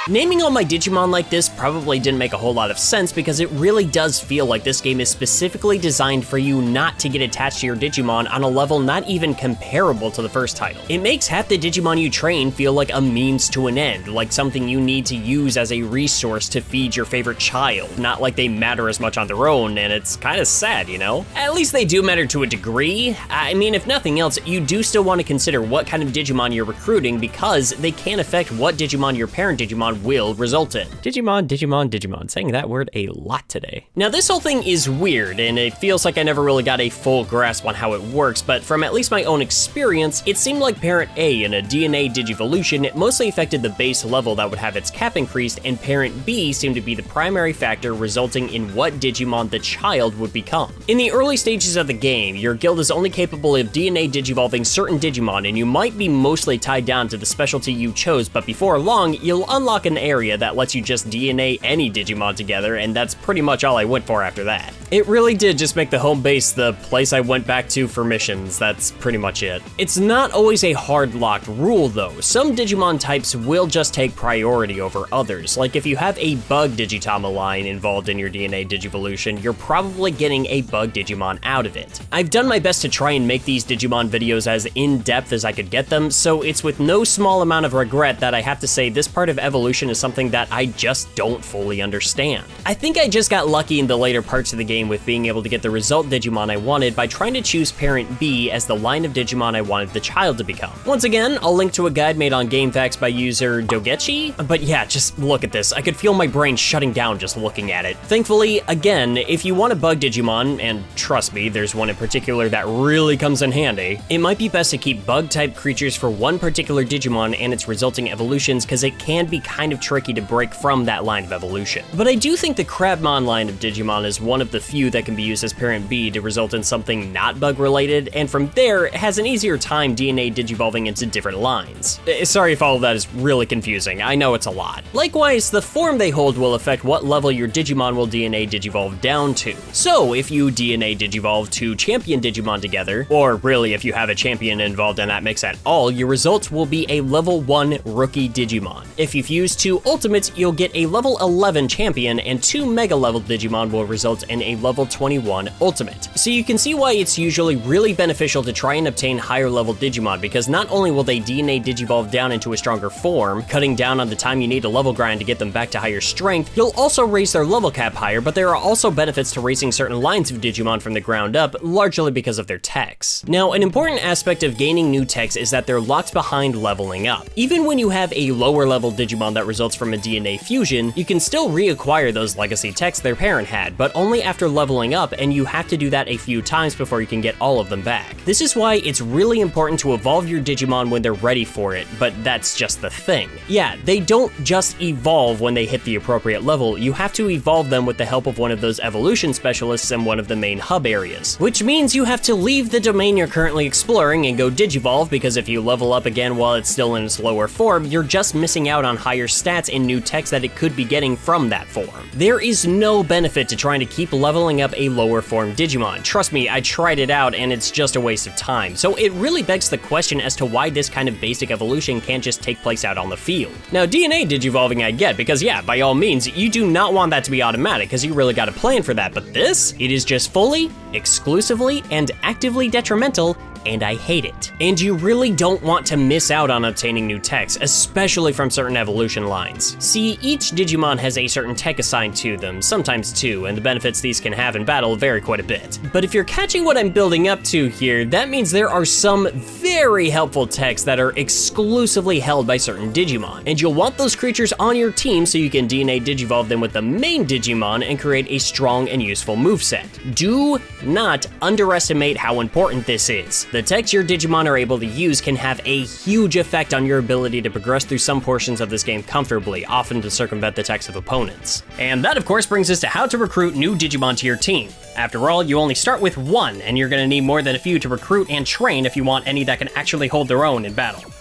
Naming all my Digimon like this probably didn't make a whole lot of sense because it really does feel like this game is specifically designed for you not to get attached to your Digimon on a level not even comparable to the first title. It makes half the Digimon you train feel like a means to an end, like something you need to use as a resource to feed your favorite child, not like they matter as much on their own, and it's kind of sad, you know? At least they do matter to a degree. I mean, if nothing else, you do still want to consider what kind of Digimon you're recruiting because they can affect what Digimon your parent Digimon will result in. Digimon, saying that word a lot today. Now this whole thing is weird and it feels like I never really got a full grasp on how it works, but from at least my own experience, it seemed like Parent A in a DNA Digivolution, it mostly affected the base level that would have its cap increased, and Parent B seemed to be the primary factor resulting in what Digimon the child would become. In the early stages of the game, your guild is only capable of DNA Digivolving certain Digimon, and you might be mostly tied down to the specialty you chose, but before long, you'll unlock an area that lets you just DNA any Digimon together, and that's pretty much all I went for after that. It really did just make the home base the place I went back to for missions, that's pretty much it. It's not always a hard locked rule though. Some Digimon types will just take priority over others, like if you have a bug Digitama line involved in your DNA Digivolution, you're probably getting a bug Digimon out of it. I've done my best to try and make these Digimon videos as in-depth as I could get them, so it's with no small amount of regret that I have to say this part of evolution is something that I just don't fully understand. I think I just got lucky in the later parts of the game game with being able to get the result Digimon I wanted by trying to choose parent B as the line of Digimon I wanted the child to become. Once again, I'll link to a guide made on GameFAQs by user Dogeci, but yeah, just look at this. I could feel my brain shutting down just looking at it. Thankfully, again, if you want to bug Digimon, and trust me, there's one in particular that really comes in handy, it might be best to keep bug-type creatures for one particular Digimon and its resulting evolutions, because it can be kind of tricky to break from that line of evolution. But I do think the Crabmon line of Digimon is one of the few that can be used as parent B to result in something not bug-related, and from there, it has an easier time DNA digivolving into different lines. Sorry if all of that is really confusing, I know it's a lot. Likewise, the form they hold will affect what level your Digimon will DNA digivolve down to. So, if you DNA digivolve two champion Digimon together, or really if you have a champion involved in that mix at all, your results will be a level 1 rookie Digimon. If you fuse two ultimates, you'll get a level 11 champion, and two mega level Digimon will result in a level 21 ultimate. So you can see why it's usually really beneficial to try and obtain higher level Digimon, because not only will they DNA digivolve down into a stronger form, cutting down on the time you need to level grind to get them back to higher strength, you'll also raise their level cap higher, but there are also benefits to raising certain lines of Digimon from the ground up, largely because of their techs. Now, an important aspect of gaining new techs is that they're locked behind leveling up. Even when you have a lower level Digimon that results from a DNA fusion, you can still reacquire those legacy techs their parent had, but only after leveling up, and you have to do that a few times before you can get all of them back. This is why it's really important to evolve your Digimon when they're ready for it, but that's just the thing. Yeah, they don't just evolve when they hit the appropriate level, you have to evolve them with the help of one of those evolution specialists in one of the main hub areas. Which means you have to leave the domain you're currently exploring and go Digivolve, because if you level up again while it's still in its lower form, you're just missing out on higher stats and new techs that it could be getting from that form. There is no benefit to trying to keep leveling up a lower form Digimon. Trust me, I tried it out and it's just a waste of time. So it really begs the question as to why this kind of basic evolution can't just take place out on the field. Now, DNA Digivolving I get, because yeah, by all means, you do not want that to be automatic, because you really gotta plan for that, but this? It is just fully, exclusively, and actively detrimental, and I hate it. And you really don't want to miss out on obtaining new techs, especially from certain evolution lines. See, each Digimon has a certain tech assigned to them, sometimes two, and the benefits these can have in battle vary quite a bit. But if you're catching what I'm building up to here, that means there are some very helpful techs that are exclusively held by certain Digimon, and you'll want those creatures on your team so you can DNA Digivolve them with the main Digimon and create a strong and useful moveset. Do not underestimate how important this is. The techs your Digimon are able to use can have a huge effect on your ability to progress through some portions of this game comfortably, often to circumvent the techs of opponents. And that of course brings us to how to recruit new Digimon to your team. After all, you only start with one, and you're gonna need more than a few to recruit and train if you want any that can actually hold their own in battle.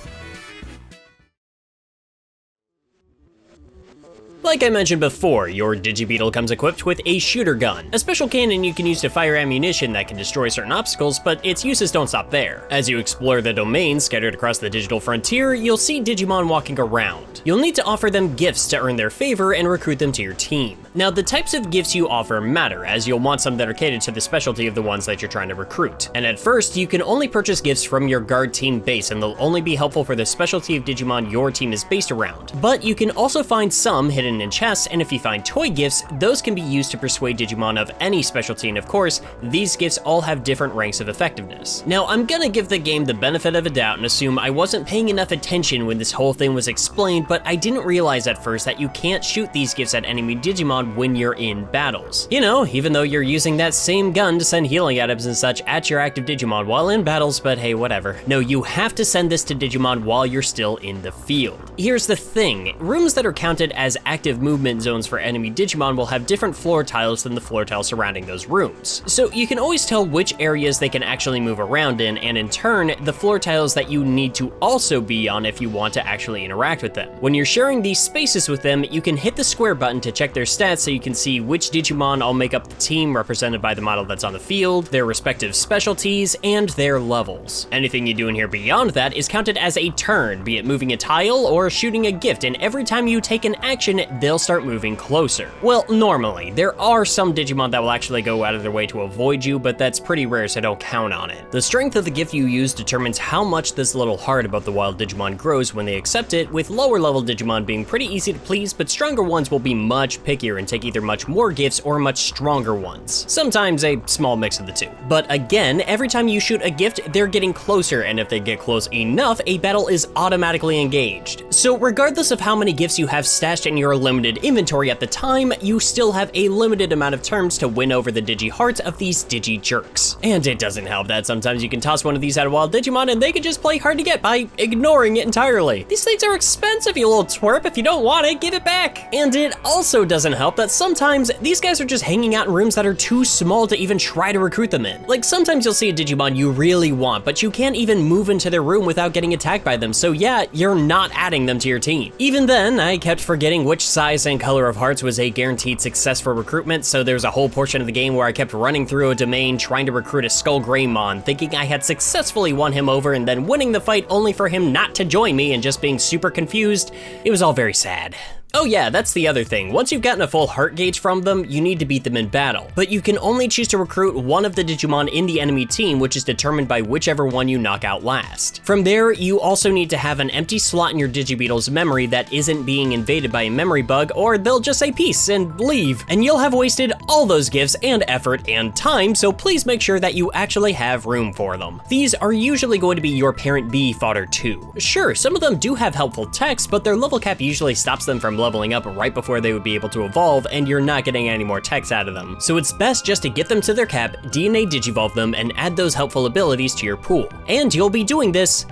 Like I mentioned before, your Digi-Beetle comes equipped with a shooter gun, a special cannon you can use to fire ammunition that can destroy certain obstacles, but its uses don't stop there. As you explore the domain scattered across the digital frontier, you'll see Digimon walking around. You'll need to offer them gifts to earn their favor and recruit them to your team. Now, the types of gifts you offer matter, as you'll want some that are catered to the specialty of the ones that you're trying to recruit. And at first, you can only purchase gifts from your guard team base, and they'll only be helpful for the specialty of Digimon your team is based around. But you can also find some hidden in chests, and if you find toy gifts, those can be used to persuade Digimon of any specialty, and of course, these gifts all have different ranks of effectiveness. Now, I'm gonna give the game the benefit of a doubt and assume I wasn't paying enough attention when this whole thing was explained, but I didn't realize at first that you can't shoot these gifts at enemy Digimon when you're in battles. You know, even though you're using that same gun to send healing items and such at your active Digimon while in battles, but hey, whatever. No, you have to send this to Digimon while you're still in the field. Here's the thing, rooms that are counted as active movement zones for enemy Digimon will have different floor tiles than the floor tiles surrounding those rooms. So you can always tell which areas they can actually move around in, and in turn, the floor tiles that you need to also be on if you want to actually interact with them. When you're sharing these spaces with them, you can hit the square button to check their stats so you can see which Digimon all make up the team represented by the model that's on the field, their respective specialties, and their levels. Anything you do in here beyond that is counted as a turn, be it moving a tile or shooting a gift, and every time you take an action, they'll start moving closer. Well, normally. There are some Digimon that will actually go out of their way to avoid you, but that's pretty rare, so don't count on it. The strength of the gift you use determines how much this little heart about the wild Digimon grows when they accept it, with lower level Digimon being pretty easy to please, but stronger ones will be much pickier and take either much more gifts or much stronger ones. Sometimes a small mix of the two. But again, every time you shoot a gift, they're getting closer, and if they get close enough, a battle is automatically engaged. So regardless of how many gifts you have stashed in your limited inventory at the time, you still have a limited amount of turns to win over the Digi hearts of these Digi jerks. And it doesn't help that sometimes you can toss one of these at a wild Digimon and they can just play hard to get by ignoring it entirely. These things are expensive, you little twerp. If you don't want it, give it back. And it also doesn't help that sometimes these guys are just hanging out in rooms that are too small to even try to recruit them in. Like sometimes you'll see a Digimon you really want, but you can't even move into their room without getting attacked by them, so yeah, you're not adding them to your team. Even then, I kept forgetting which size and color of hearts was a guaranteed success for recruitment, so there's a whole portion of the game where I kept running through a domain trying to recruit a Skull Greymon, thinking I had successfully won him over and then winning the fight only for him not to join me and just being super confused. It was all very sad. Oh yeah, that's the other thing. Once you've gotten a full heart gauge from them, you need to beat them in battle. But you can only choose to recruit one of the Digimon in the enemy team, which is determined by whichever one you knock out last. From there, you also need to have an empty slot in your Digi-Beetle's memory that isn't being invaded by a memory bug, or they'll just say peace and leave. And you'll have wasted all those gifts and effort and time, so please make sure that you actually have room for them. These are usually going to be your parent B fodder too. Sure, some of them do have helpful text, but their level cap usually stops them from leveling up right before they would be able to evolve, and you're not getting any more techs out of them. So it's best just to get them to their cap, DNA Digivolve them, and add those helpful abilities to your pool. And you'll be doing this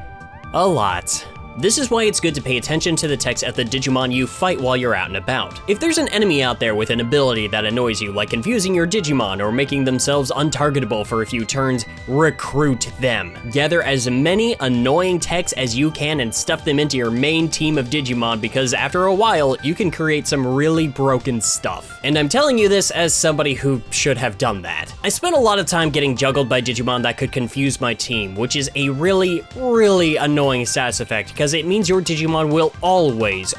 a lot. This is why it's good to pay attention to the text of the Digimon you fight while you're out and about. If there's an enemy out there with an ability that annoys you, like confusing your Digimon or making themselves untargetable for a few turns, recruit them. Gather as many annoying techs as you can and stuff them into your main team of Digimon, because after a while, you can create some really broken stuff. And I'm telling you this as somebody who should have done that. I spent a lot of time getting juggled by Digimon that could confuse my team, which is a really, really annoying status effect, because it means your Digimon will always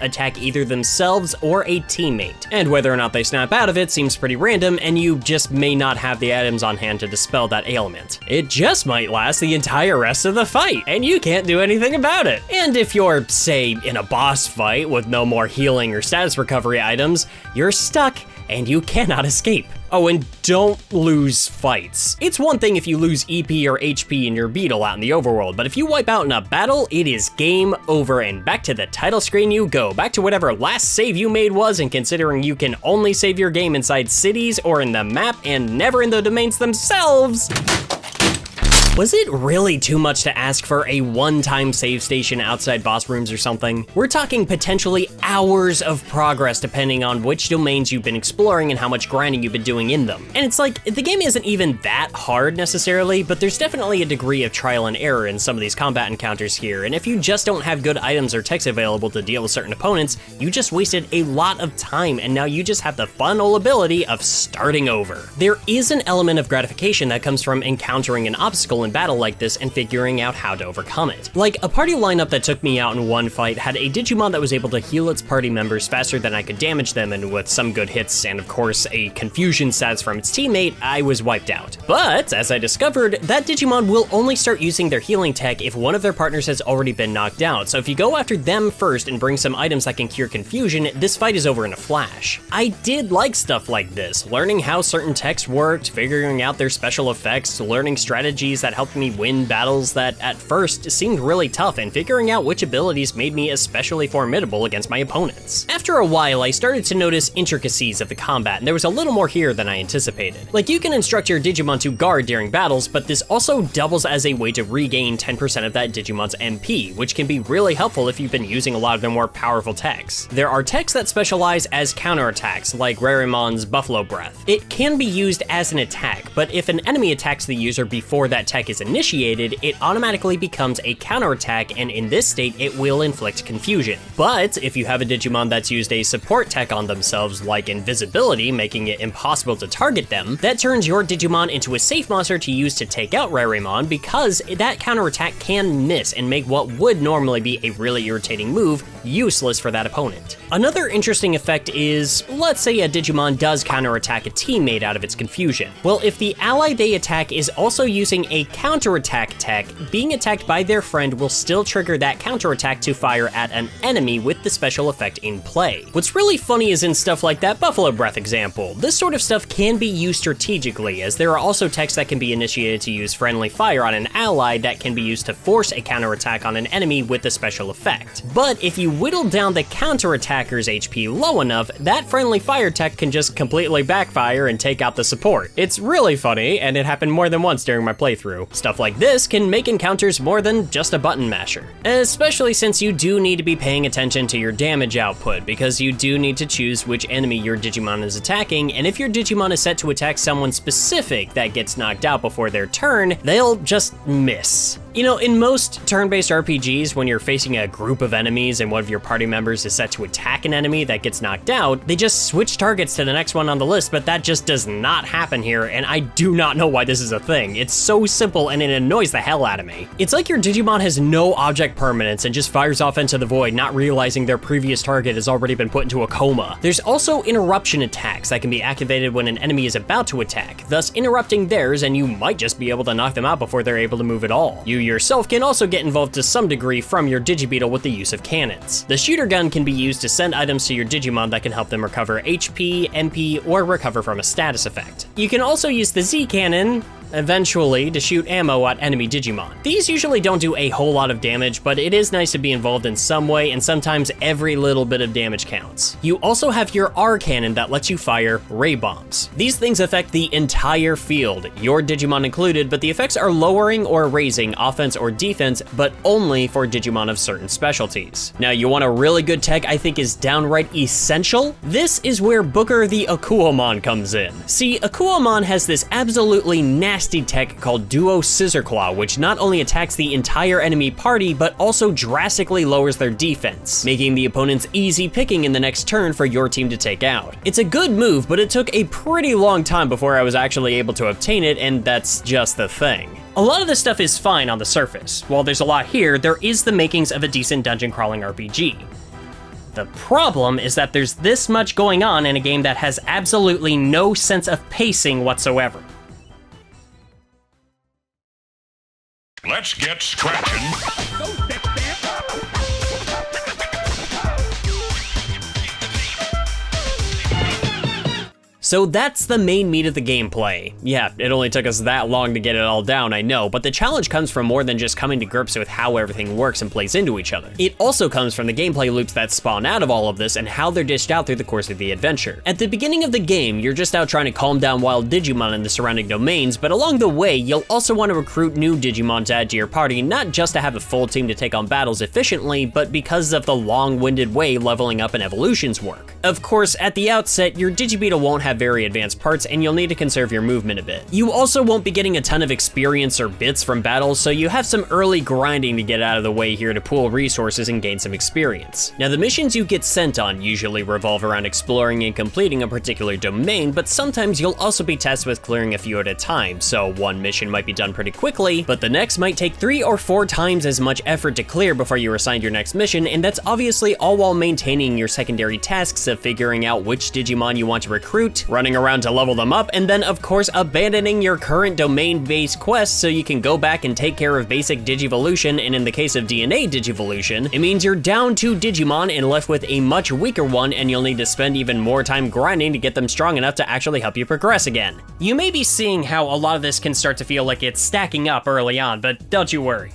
attack either themselves or a teammate. And whether or not they snap out of it seems pretty random, and you just may not have the items on hand to dispel that ailment. It just might last the entire rest of the fight, and you can't do anything about it. And if you're, say, in a boss fight with no more healing or status recovery items, you're stuck and you cannot escape. Oh, and don't lose fights. It's one thing if you lose EP or HP in your Beetle out in the overworld, but if you wipe out in a battle, it is game over and back to the title screen you go, back to whatever last save you made was, and considering you can only save your game inside cities or in the map and never in the domains themselves, was it really too much to ask for a one-time save station outside boss rooms or something? We're talking potentially hours of progress depending on which domains you've been exploring and how much grinding you've been doing in them. And it's like, the game isn't even that hard necessarily, but there's definitely a degree of trial and error in some of these combat encounters here, and if you just don't have good items or techs available to deal with certain opponents, you just wasted a lot of time, and now you just have the fun old ability of starting over. There is an element of gratification that comes from encountering an obstacle in battle like this and figuring out how to overcome it. Like, a party lineup that took me out in one fight had a Digimon that was able to heal its party members faster than I could damage them, and with some good hits and of course a confusion status from its teammate, I was wiped out. But, as I discovered, that Digimon will only start using their healing tech if one of their partners has already been knocked out, so if you go after them first and bring some items that can cure confusion, this fight is over in a flash. I did like stuff like this, learning how certain techs worked, figuring out their special effects, learning strategies that helped me win battles that at first seemed really tough, and figuring out which abilities made me especially formidable against my opponents. After a while, I started to notice intricacies of the combat, and there was a little more here than I anticipated. Like, you can instruct your Digimon to guard during battles, but this also doubles as a way to regain 10% of that Digimon's MP, which can be really helpful if you've been using a lot of their more powerful techs. There are techs that specialize as counterattacks, like Rarimon's Buffalo Breath. It can be used as an attack, but if an enemy attacks the user before that tech attack is initiated, it automatically becomes a counterattack, and in this state, it will inflict confusion. But if you have a Digimon that's used a support tech on themselves, like invisibility, making it impossible to target them, that turns your Digimon into a safe monster to use to take out Rarimon, because that counterattack can miss and make what would normally be a really irritating move useless for that opponent. Another interesting effect is, let's say a Digimon does counterattack a teammate out of its confusion. Well, if the ally they attack is also using a counterattack tech, being attacked by their friend will still trigger that counterattack to fire at an enemy with the special effect in play. What's really funny is in stuff like that Buffalo Breath example, this sort of stuff can be used strategically, as there are also techs that can be initiated to use friendly fire on an ally that can be used to force a counterattack on an enemy with the special effect. But if you whittle down the counterattacker's HP low enough, that friendly fire tech can just completely backfire and take out the support. It's really funny, and it happened more than once during my playthrough. Stuff like this can make encounters more than just a button masher. Especially since you do need to be paying attention to your damage output, because you do need to choose which enemy your Digimon is attacking, and if your Digimon is set to attack someone specific that gets knocked out before their turn, they'll just miss. You know, in most turn-based RPGs, when you're facing a group of enemies and one of your party members is set to attack an enemy that gets knocked out, they just switch targets to the next one on the list, but that just does not happen here, and I do not know why this is a thing. It's so simple and it annoys the hell out of me. It's like your Digimon has no object permanence and just fires off into the void, not realizing their previous target has already been put into a coma. There's also interruption attacks that can be activated when an enemy is about to attack, thus interrupting theirs, and you might just be able to knock them out before they're able to move at all. You yourself can also get involved to some degree from your Digi-Beetle with the use of cannons. The shooter gun can be used to send items to your Digimon that can help them recover HP, MP, or recover from a status effect. You can also use the Z-Cannon, eventually, to shoot ammo at enemy Digimon. These usually don't do a whole lot of damage, but it is nice to be involved in some way, and sometimes every little bit of damage counts. You also have your R-Cannon that lets you fire ray bombs. These things affect the entire field, your Digimon included, but the effects are lowering or raising offense or defense, but only for Digimon of certain specialties. Now, you want a really good tech I think is downright essential? This is where Booker the Akuamon comes in. See, Akuamon has this absolutely nasty tech called Duo Scissor Claw, which not only attacks the entire enemy party, but also drastically lowers their defense, making the opponents easy picking in the next turn for your team to take out. It's a good move, but it took a pretty long time before I was actually able to obtain it, and that's just the thing. A lot of this stuff is fine on the surface. While there's a lot here, there is the makings of a decent dungeon crawling RPG. The problem is that there's this much going on in a game that has absolutely no sense of pacing whatsoever. Let's get scratching. So that's the main meat of the gameplay. Yeah, it only took us that long to get it all down, I know, but the challenge comes from more than just coming to grips with how everything works and plays into each other. It also comes from the gameplay loops that spawn out of all of this and how they're dished out through the course of the adventure. At the beginning of the game, you're just out trying to calm down wild Digimon in the surrounding domains, but along the way, you'll also want to recruit new Digimon to add to your party, not just to have a full team to take on battles efficiently, but because of the long-winded way leveling up and evolutions work. Of course, at the outset, your Digi-Beetle won't have very advanced parts, and you'll need to conserve your movement a bit. You also won't be getting a ton of experience or bits from battles, so you have some early grinding to get out of the way here to pool resources and gain some experience. Now, the missions you get sent on usually revolve around exploring and completing a particular domain, but sometimes you'll also be tasked with clearing a few at a time, so one mission might be done pretty quickly, but the next might take 3 or 4 times as much effort to clear before you're assigned your next mission, and that's obviously all while maintaining your secondary tasks of figuring out which Digimon you want to recruit, running around to level them up, and then of course abandoning your current domain-based quests so you can go back and take care of basic Digivolution, and in the case of DNA Digivolution, it means you're down 2 Digimon and left with a much weaker one, and you'll need to spend even more time grinding to get them strong enough to actually help you progress again. You may be seeing how a lot of this can start to feel like it's stacking up early on, but don't you worry.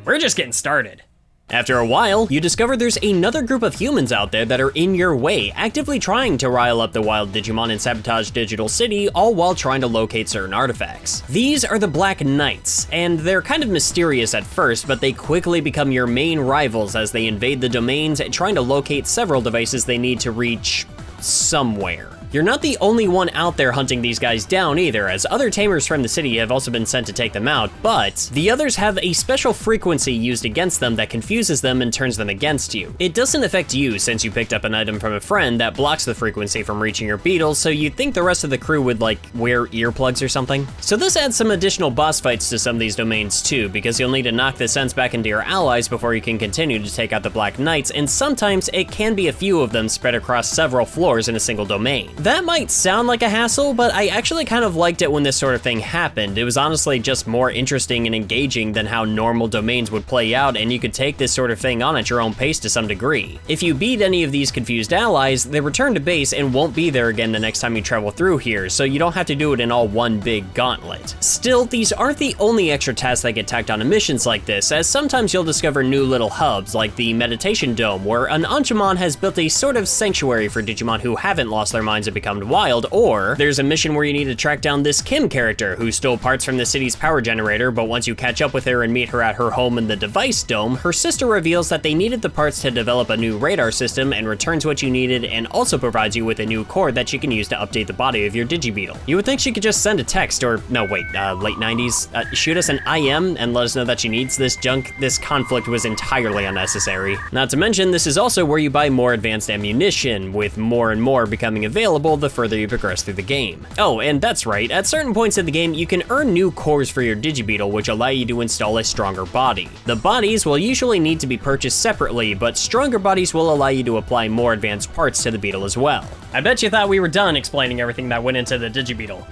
We're just getting started. After a while, you discover there's another group of humans out there that are in your way, actively trying to rile up the wild Digimon and sabotage Digital City, all while trying to locate certain artifacts. These are the Black Knights, and they're kind of mysterious at first, but they quickly become your main rivals as they invade the domains, trying to locate several devices they need to reach somewhere. You're not the only one out there hunting these guys down either, as other tamers from the city have also been sent to take them out, but the others have a special frequency used against them that confuses them and turns them against you. It doesn't affect you since you picked up an item from a friend that blocks the frequency from reaching your beetle, so you'd think the rest of the crew would like wear earplugs or something. So this adds some additional boss fights to some of these domains too, because you'll need to knock the sense back into your allies before you can continue to take out the Black Knights, and sometimes it can be a few of them spread across several floors in a single domain. That might sound like a hassle, but I actually kind of liked it when this sort of thing happened. It was honestly just more interesting and engaging than how normal domains would play out, and you could take this sort of thing on at your own pace to some degree. If you beat any of these confused allies, they return to base and won't be there again the next time you travel through here, so you don't have to do it in all one big gauntlet. Still, these aren't the only extra tasks that get tacked onto missions like this, as sometimes you'll discover new little hubs, like the Meditation Dome, where an Anchamon has built a sort of sanctuary for Digimon who haven't lost their minds and become wild, or there's a mission where you need to track down this Kim character who stole parts from the city's power generator, but once you catch up with her and meet her at her home in the Device Dome, her sister reveals that they needed the parts to develop a new radar system and returns what you needed, and also provides you with a new cord that you can use to update the body of your Digi-Beetle. You would think she could just send a text, or no wait, late 90s, shoot us an IM and let us know that she needs this junk. This conflict was entirely unnecessary. Not to mention, this is also where you buy more advanced ammunition, with more and more becoming available the further you progress through the game. Oh, and that's right, at certain points in the game, you can earn new cores for your Digi-Beetle, which allow you to install a stronger body. The bodies will usually need to be purchased separately, but stronger bodies will allow you to apply more advanced parts to the Beetle as well. I bet you thought we were done explaining everything that went into the Digi-Beetle.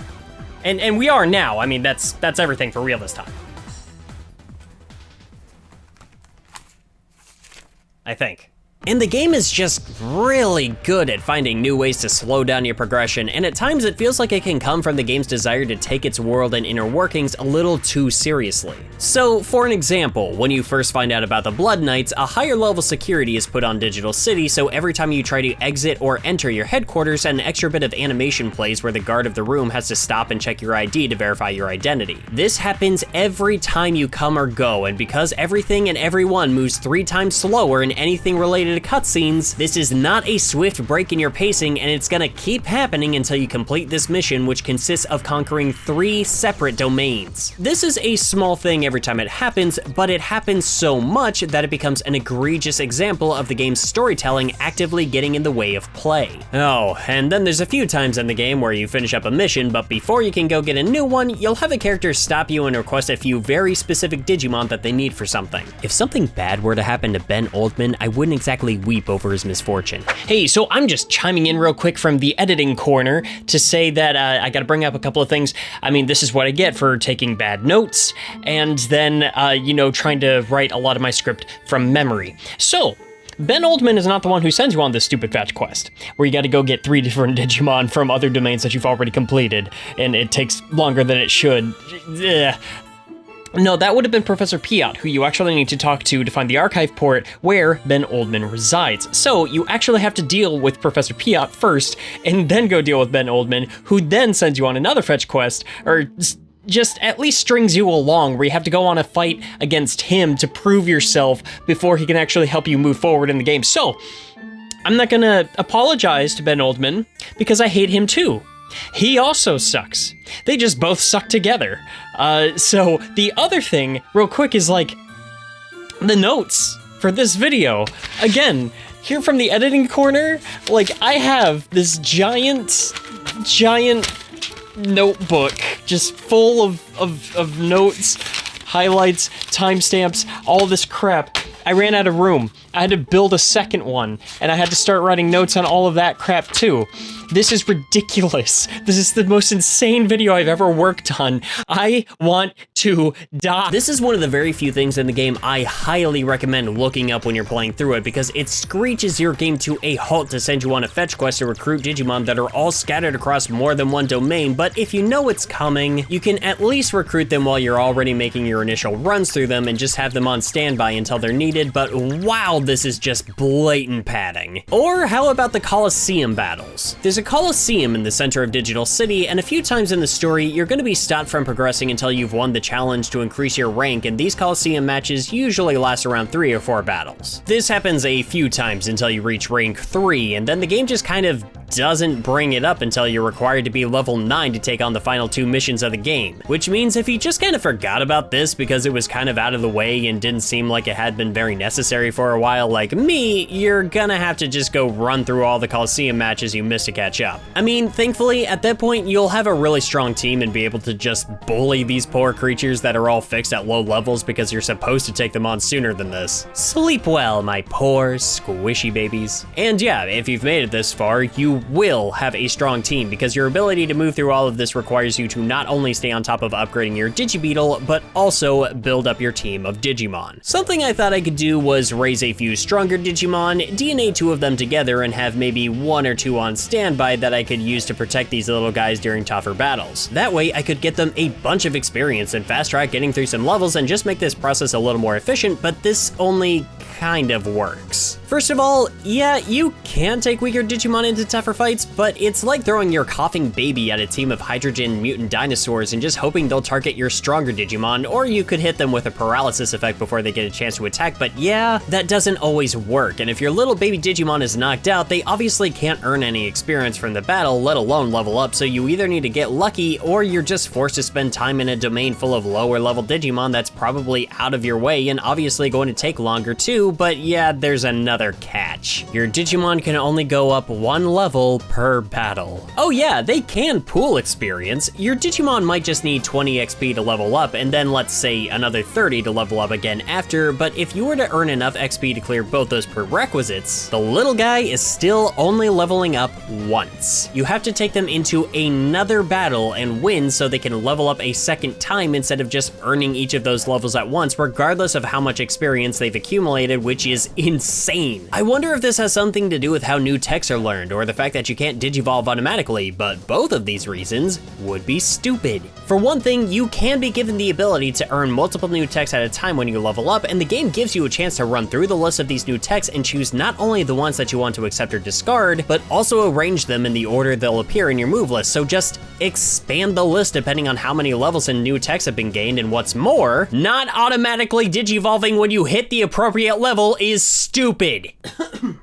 And we are now. I mean, that's everything for real this time. I think. And the game is just really good at finding new ways to slow down your progression, and at times it feels like it can come from the game's desire to take its world and inner workings a little too seriously. So, for an example, when you first find out about the Blood Knights, a higher level security is put on Digital City, so every time you try to exit or enter your headquarters, an extra bit of animation plays where the guard of the room has to stop and check your ID to verify your identity. This happens every time you come or go, and because everything and everyone moves 3 times slower in anything related to cutscenes, this is not a swift break in your pacing, and it's gonna keep happening until you complete this mission, which consists of conquering 3 separate domains. This is a small thing every time it happens, but it happens so much that it becomes an egregious example of the game's storytelling actively getting in the way of play. Oh, and then there's a few times in the game where you finish up a mission, but before you can go get a new one, you'll have a character stop you and request a few very specific Digimon that they need for something. If something bad were to happen to Ben Oldman, I wouldn't exactly weep over his misfortune. Hey, so I'm just chiming in real quick from the editing corner to say that I gotta bring up a couple of things. I mean, this is what I get for taking bad notes, and then, trying to write a lot of my script from memory. So, Ben Oldman is not the one who sends you on this stupid fetch quest, where you gotta go get 3 different Digimon from other domains that you've already completed, and it takes longer than it should. Ugh. No, that would have been Professor Piot, who you actually need to talk to find the archive port where Ben Oldman resides. So you actually have to deal with Professor Piot first, and then go deal with Ben Oldman, who then sends you on another fetch quest, or just at least strings you along, where you have to go on a fight against him to prove yourself before he can actually help you move forward in the game. So, I'm not gonna apologize to Ben Oldman, because I hate him too. He also sucks. They just both suck together. So the other thing, real quick, is like the notes for this video. Again, here from the editing corner, like I have this giant notebook just full of notes, highlights, timestamps, all this crap. I ran out of room. I had to build a second one, and I had to start writing notes on all of that crap too. This is ridiculous. This is the most insane video I've ever worked on. I want to die. This is one of the very few things in the game I highly recommend looking up when you're playing through it, because it screeches your game to a halt to send you on a fetch quest to recruit Digimon that are all scattered across more than one domain, but if you know it's coming, you can at least recruit them while you're already making your initial runs through them and just have them on standby until they're needed, but wow, this is just blatant padding. Or how about the Coliseum battles? There's a Coliseum in the center of Digital City, and a few times in the story, you're going to be stopped from progressing until you've won the challenge to increase your rank, and these Coliseum matches usually last around 3 or 4 battles. This happens a few times until you reach rank 3, and then the game just kind of doesn't bring it up until you're required to be level 9 to take on the final 2 missions of the game. Which means if you just kind of forgot about this because it was kind of out of the way and didn't seem like it had been very necessary for a while like me, you're gonna have to just go run through all the Coliseum matches you missed to catch up. I mean, thankfully, at that point, you'll have a really strong team and be able to just bully these poor creatures that are all fixed at low levels because you're supposed to take them on sooner than this. Sleep well, my poor squishy babies. And yeah, if you've made it this far, you will have a strong team because your ability to move through all of this requires you to not only stay on top of upgrading your Digi-Beetle, but also build up your team of Digimon. Something I thought I could do was raise a few stronger Digimon, DNA 2 of them together, and have maybe 1 or 2 on standby that I could use to protect these little guys during tougher battles. That way I could get them a bunch of experience and fast track getting through some levels and just make this process a little more efficient, but this only kind of works. First of all, yeah, you can take weaker Digimon into tougher fights, but it's like throwing your coughing baby at a team of hydrogen mutant dinosaurs and just hoping they'll target your stronger Digimon, or you could hit them with a paralysis effect before they get a chance to attack, but yeah, that doesn't always work, and if your little baby Digimon is knocked out, they obviously can't earn any experience from the battle, let alone level up, so you either need to get lucky, or you're just forced to spend time in a domain full of lower level Digimon that's probably out of your way and obviously going to take longer too, but yeah, there's another catch. Your Digimon can only go up 1 level per battle. Oh yeah, they can pool experience. Your Digimon might just need 20 XP to level up and then let's say another 30 to level up again after, but if you were to earn enough XP to clear both those prerequisites, the little guy is still only leveling up once. You have to take them into another battle and win so they can level up a second time instead of just earning each of those levels at once, regardless of how much experience they've accumulated, which is insane. I wonder if this has something to do with how new techs are learned or the fact that you can't digivolve automatically, but both of these reasons would be stupid. For one thing, you can be given the ability to earn multiple new techs at a time when you level up, and the game gives you a chance to run through the list of these new techs and choose not only the ones that you want to accept or discard, but also arrange them in the order they'll appear in your move list, so just expand the list depending on how many levels and new techs have been gained, and what's more, not automatically digivolving when you hit the appropriate level is stupid.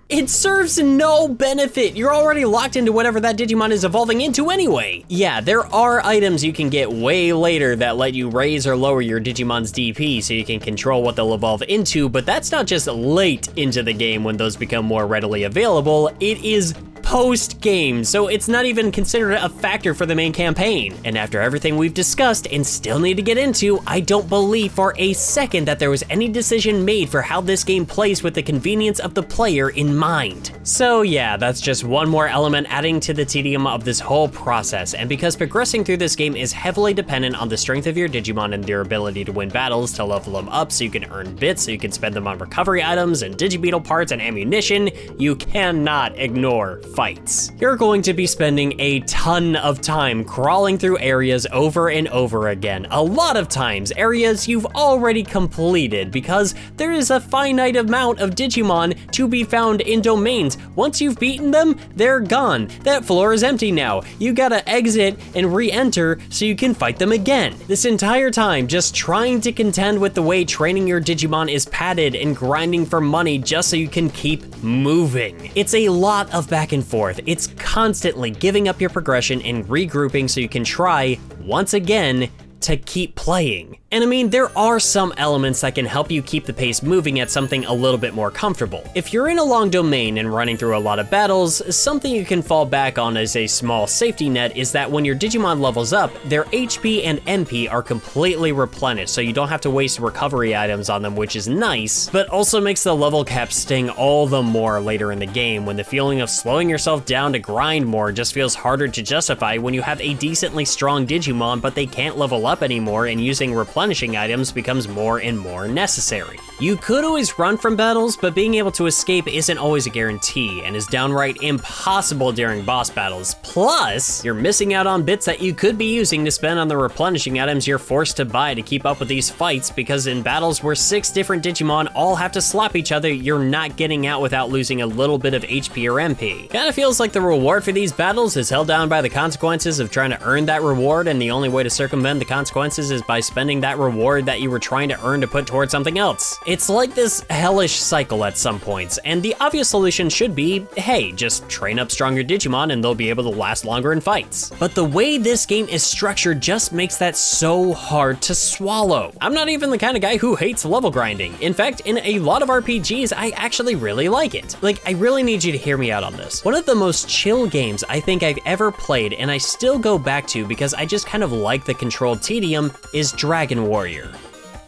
It serves no benefit. You're already locked into whatever that Digimon is evolving into anyway. Yeah, there are items you can get way later that let you raise or lower your Digimon's DP so you can control what they'll evolve into, but that's not just late into the game when those become more readily available, it is post-game, so it's not even considered a factor for the main campaign. And after everything we've discussed and still need to get into, I don't believe for a second that there was any decision made for how this game plays with the convenience of the player in mind. So yeah, that's just one more element adding to the tedium of this whole process, and because progressing through this game is heavily dependent on the strength of your Digimon and their ability to win battles, to level them up so you can earn bits, so you can spend them on recovery items and Digi-Beetle parts and ammunition, you cannot ignore fights. You're going to be spending a ton of time crawling through areas over and over again. A lot of times, areas you've already completed because there is a finite amount of Digimon to be found in domains. Once you've beaten them, they're gone. That floor is empty now. You gotta exit and re-enter so you can fight them again. This entire time, just trying to contend with the way training your Digimon is padded and grinding for money just so you can keep moving. It's a lot of back and forth. It's constantly giving up your progression and regrouping so you can try, once again, to keep playing. And I mean, there are some elements that can help you keep the pace moving at something a little bit more comfortable. If you're in a long domain and running through a lot of battles, something you can fall back on as a small safety net is that when your Digimon levels up, their HP and MP are completely replenished, so you don't have to waste recovery items on them, which is nice, but also makes the level cap sting all the more later in the game when the feeling of slowing yourself down to grind more just feels harder to justify when you have a decently strong Digimon but they can't level up anymore and using replenishing items becomes more and more necessary. You could always run from battles, but being able to escape isn't always a guarantee and is downright impossible during boss battles. Plus, you're missing out on bits that you could be using to spend on the replenishing items you're forced to buy to keep up with these fights, because in battles where 6 different Digimon all have to slap each other, you're not getting out without losing a little bit of HP or MP. Kinda feels like the reward for these battles is held down by the consequences of trying to earn that reward, and the only way to circumvent the consequences is by spending that that reward that you were trying to earn to put towards something else. It's like this hellish cycle at some points, and the obvious solution should be, hey, just train up stronger Digimon and they'll be able to last longer in fights. But the way this game is structured just makes that so hard to swallow. I'm not even the kind of guy who hates level grinding. In fact, in a lot of RPGs, I actually really like it. Like, I really need you to hear me out on this. One of the most chill games I think I've ever played, and I still go back to because I just kind of like the controlled tedium, is Dragon Warrior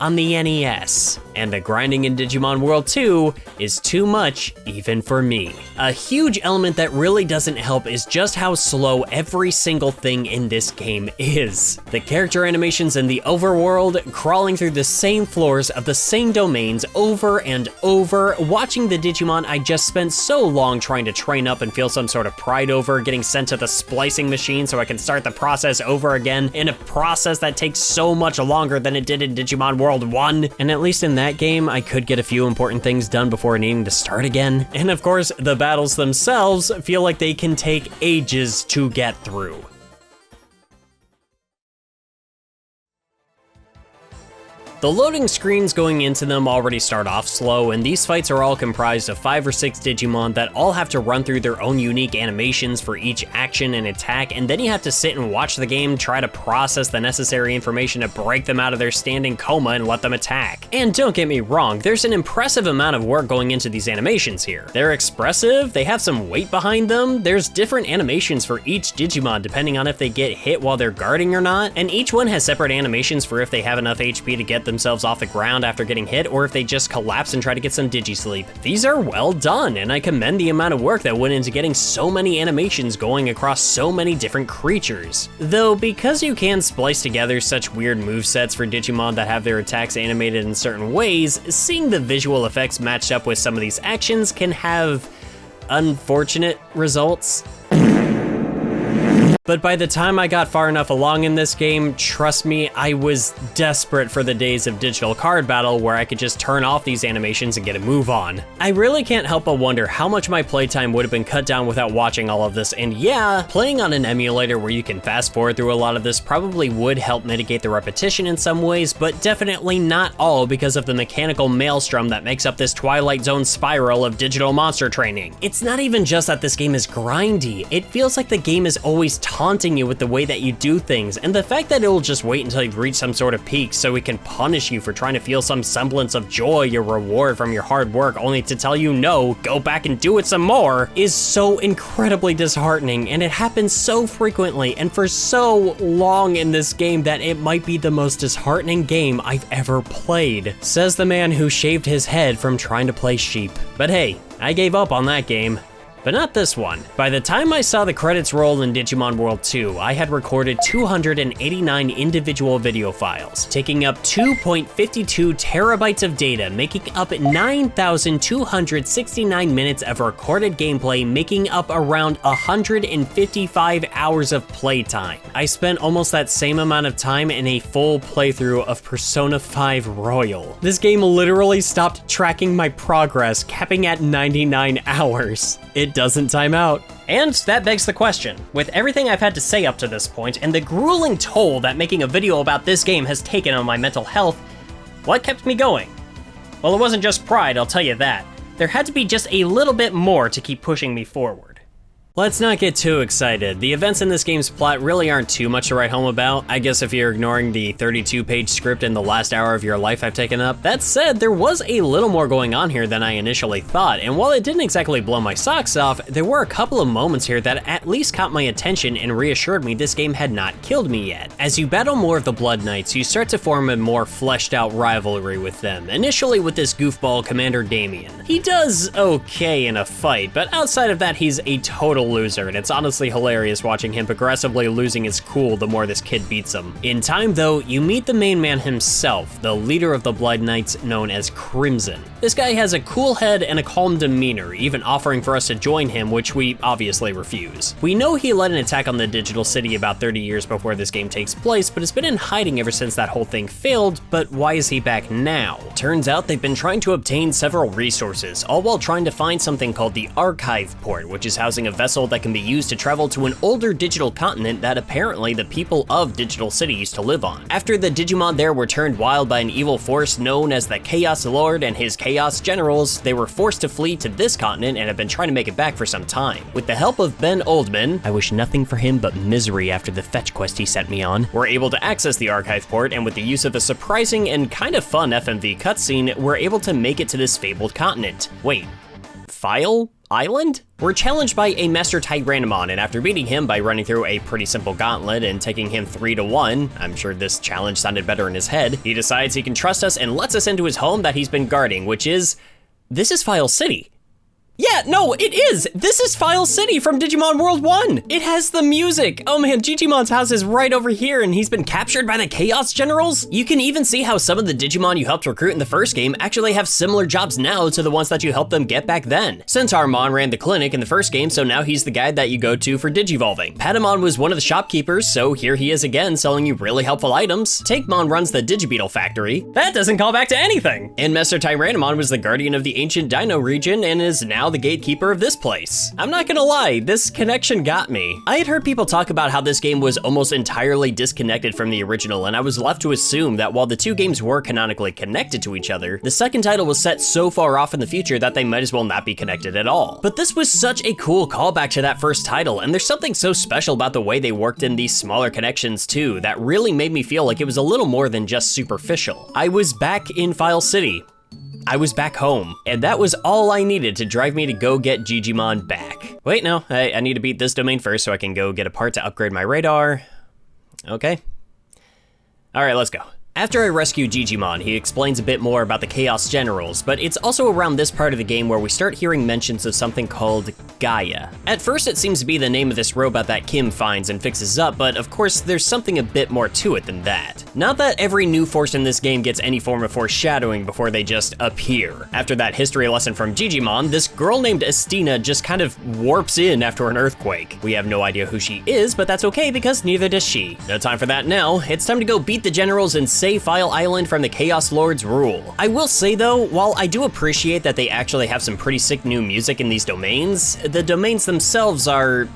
on the NES. And the grinding in Digimon World 2 is too much even for me. A huge element that really doesn't help is just how slow every single thing in this game is. The character animations in the overworld, crawling through the same floors of the same domains over and over, watching the Digimon I just spent so long trying to train up and feel some sort of pride over, getting sent to the splicing machine so I can start the process over again, in a process that takes so much longer than it did in Digimon World 1. And at least in that game, I could get a few important things done before needing to start again. And of course, the battles themselves feel like they can take ages to get through. The loading screens going into them already start off slow, and these fights are all comprised of 5 or 6 Digimon that all have to run through their own unique animations for each action and attack, and then you have to sit and watch the game try to process the necessary information to break them out of their standing coma and let them attack. And don't get me wrong, there's an impressive amount of work going into these animations here. They're expressive, they have some weight behind them, there's different animations for each Digimon depending on if they get hit while they're guarding or not, and each one has separate animations for if they have enough HP to get themselves off the ground after getting hit, or if they just collapse and try to get some digi-sleep. These are well done, and I commend the amount of work that went into getting so many animations going across so many different creatures. Though, because you can splice together such weird movesets for Digimon that have their attacks animated in certain ways, seeing the visual effects matched up with some of these actions can have unfortunate results. But by the time I got far enough along in this game, trust me, I was desperate for the days of digital card battle where I could just turn off these animations and get a move on. I really can't help but wonder how much my playtime would have been cut down without watching all of this, and yeah, playing on an emulator where you can fast forward through a lot of this probably would help mitigate the repetition in some ways, but definitely not all because of the mechanical maelstrom that makes up this Twilight Zone spiral of digital monster training. It's not even just that this game is grindy, it feels like the game is always taunting you with the way that you do things, and the fact that it will just wait until you've reached some sort of peak so it can punish you for trying to feel some semblance of joy or reward from your hard work only to tell you no, go back and do it some more, is so incredibly disheartening, and it happens so frequently and for so long in this game that it might be the most disheartening game I've ever played. Says the man who shaved his head from trying to play sheep. But hey, I gave up on that game. But not this one. By the time I saw the credits roll in Digimon World 2, I had recorded 289 individual video files, taking up 2.52 terabytes of data, making up 9,269 minutes of recorded gameplay, making up around 155 hours of playtime. I spent almost that same amount of time in a full playthrough of Persona 5 Royal. This game literally stopped tracking my progress, capping at 99 hours. It doesn't time out. And that begs the question, with everything I've had to say up to this point and the grueling toll that making a video about this game has taken on my mental health, what kept me going? Well, it wasn't just pride, I'll tell you that. There had to be just a little bit more to keep pushing me forward. Let's not get too excited. The events in this game's plot really aren't too much to write home about, I guess if you're ignoring the 32-page script in the last hour of your life I've taken up. That said, there was a little more going on here than I initially thought, and while it didn't exactly blow my socks off, there were a couple of moments here that at least caught my attention and reassured me this game had not killed me yet. As you battle more of the Blood Knights, you start to form a more fleshed out rivalry with them, initially with this goofball Commander Damien. He does okay in a fight, but outside of that he's a total loser, and it's honestly hilarious watching him progressively losing his cool the more this kid beats him. In time though, you meet the main man himself, the leader of the Blood Knights known as Crimson. This guy has a cool head and a calm demeanor, even offering for us to join him, which we obviously refuse. We know he led an attack on the digital city about 30 years before this game takes place, but has been in hiding ever since that whole thing failed, but why is he back now? Turns out they've been trying to obtain several resources resources, all while trying to find something called the Archive Port, which is housing a vessel that can be used to travel to an older digital continent that apparently the people of Digital City used to live on. After the Digimon there were turned wild by an evil force known as the Chaos Lord and his Chaos Generals, they were forced to flee to this continent and have been trying to make it back for some time. With the help of Ben Oldman, I wish nothing for him but misery after the fetch quest he sent me on, we're able to access the Archive Port, and with the use of a surprising and kind of fun FMV cutscene, we're able to make it to this fabled continent. Wait, File Island? We're challenged by a Master Tyrannomon, and after beating him by running through a pretty simple gauntlet and taking him 3-1, I'm sure this challenge sounded better in his head, he decides he can trust us and lets us into his home that he's been guarding, which is... this is File City. Yeah, no, it is! This is File City from Digimon World 1! It has the music! Oh man, Gigimon's house is right over here and he's been captured by the Chaos Generals? You can even see how some of the Digimon you helped recruit in the first game actually have similar jobs now to the ones that you helped them get back then. Centaurmon ran the clinic in the first game, so now he's the guy that you go to for Digivolving. Patamon was one of the shopkeepers, so here he is again selling you really helpful items. Takemon runs the Digi-Beetle factory. That doesn't call back to anything! And Master Tyrannomon was the guardian of the ancient Dino region and is now the gatekeeper of this place. I'm not gonna lie, this connection got me. I had heard people talk about how this game was almost entirely disconnected from the original, and I was left to assume that while the two games were canonically connected to each other, the second title was set so far off in the future that they might as well not be connected at all. But this was such a cool callback to that first title, and there's something so special about the way they worked in these smaller connections too, that really made me feel like it was a little more than just superficial. I was back in File City. I was back home, and that was all I needed to drive me to go get Gigimon back. Wait, no, I need to beat this domain first so I can go get a part to upgrade my radar. Okay. All right, let's go. After I rescue Digimon, he explains a bit more about the Chaos Generals, but it's also around this part of the game where we start hearing mentions of something called Gaia. At first it seems to be the name of this robot that Kim finds and fixes up, but of course there's something a bit more to it than that. Not that every new force in this game gets any form of foreshadowing before they just appear. After that history lesson from Digimon, this girl named Estina just kind of warps in after an earthquake. We have no idea who she is, but that's okay because neither does she. No time for that now. It's time to go beat the generals and save File Island from the Chaos Lord's rule. I will say though, while I do appreciate that they actually have some pretty sick new music in these domains, the domains themselves are,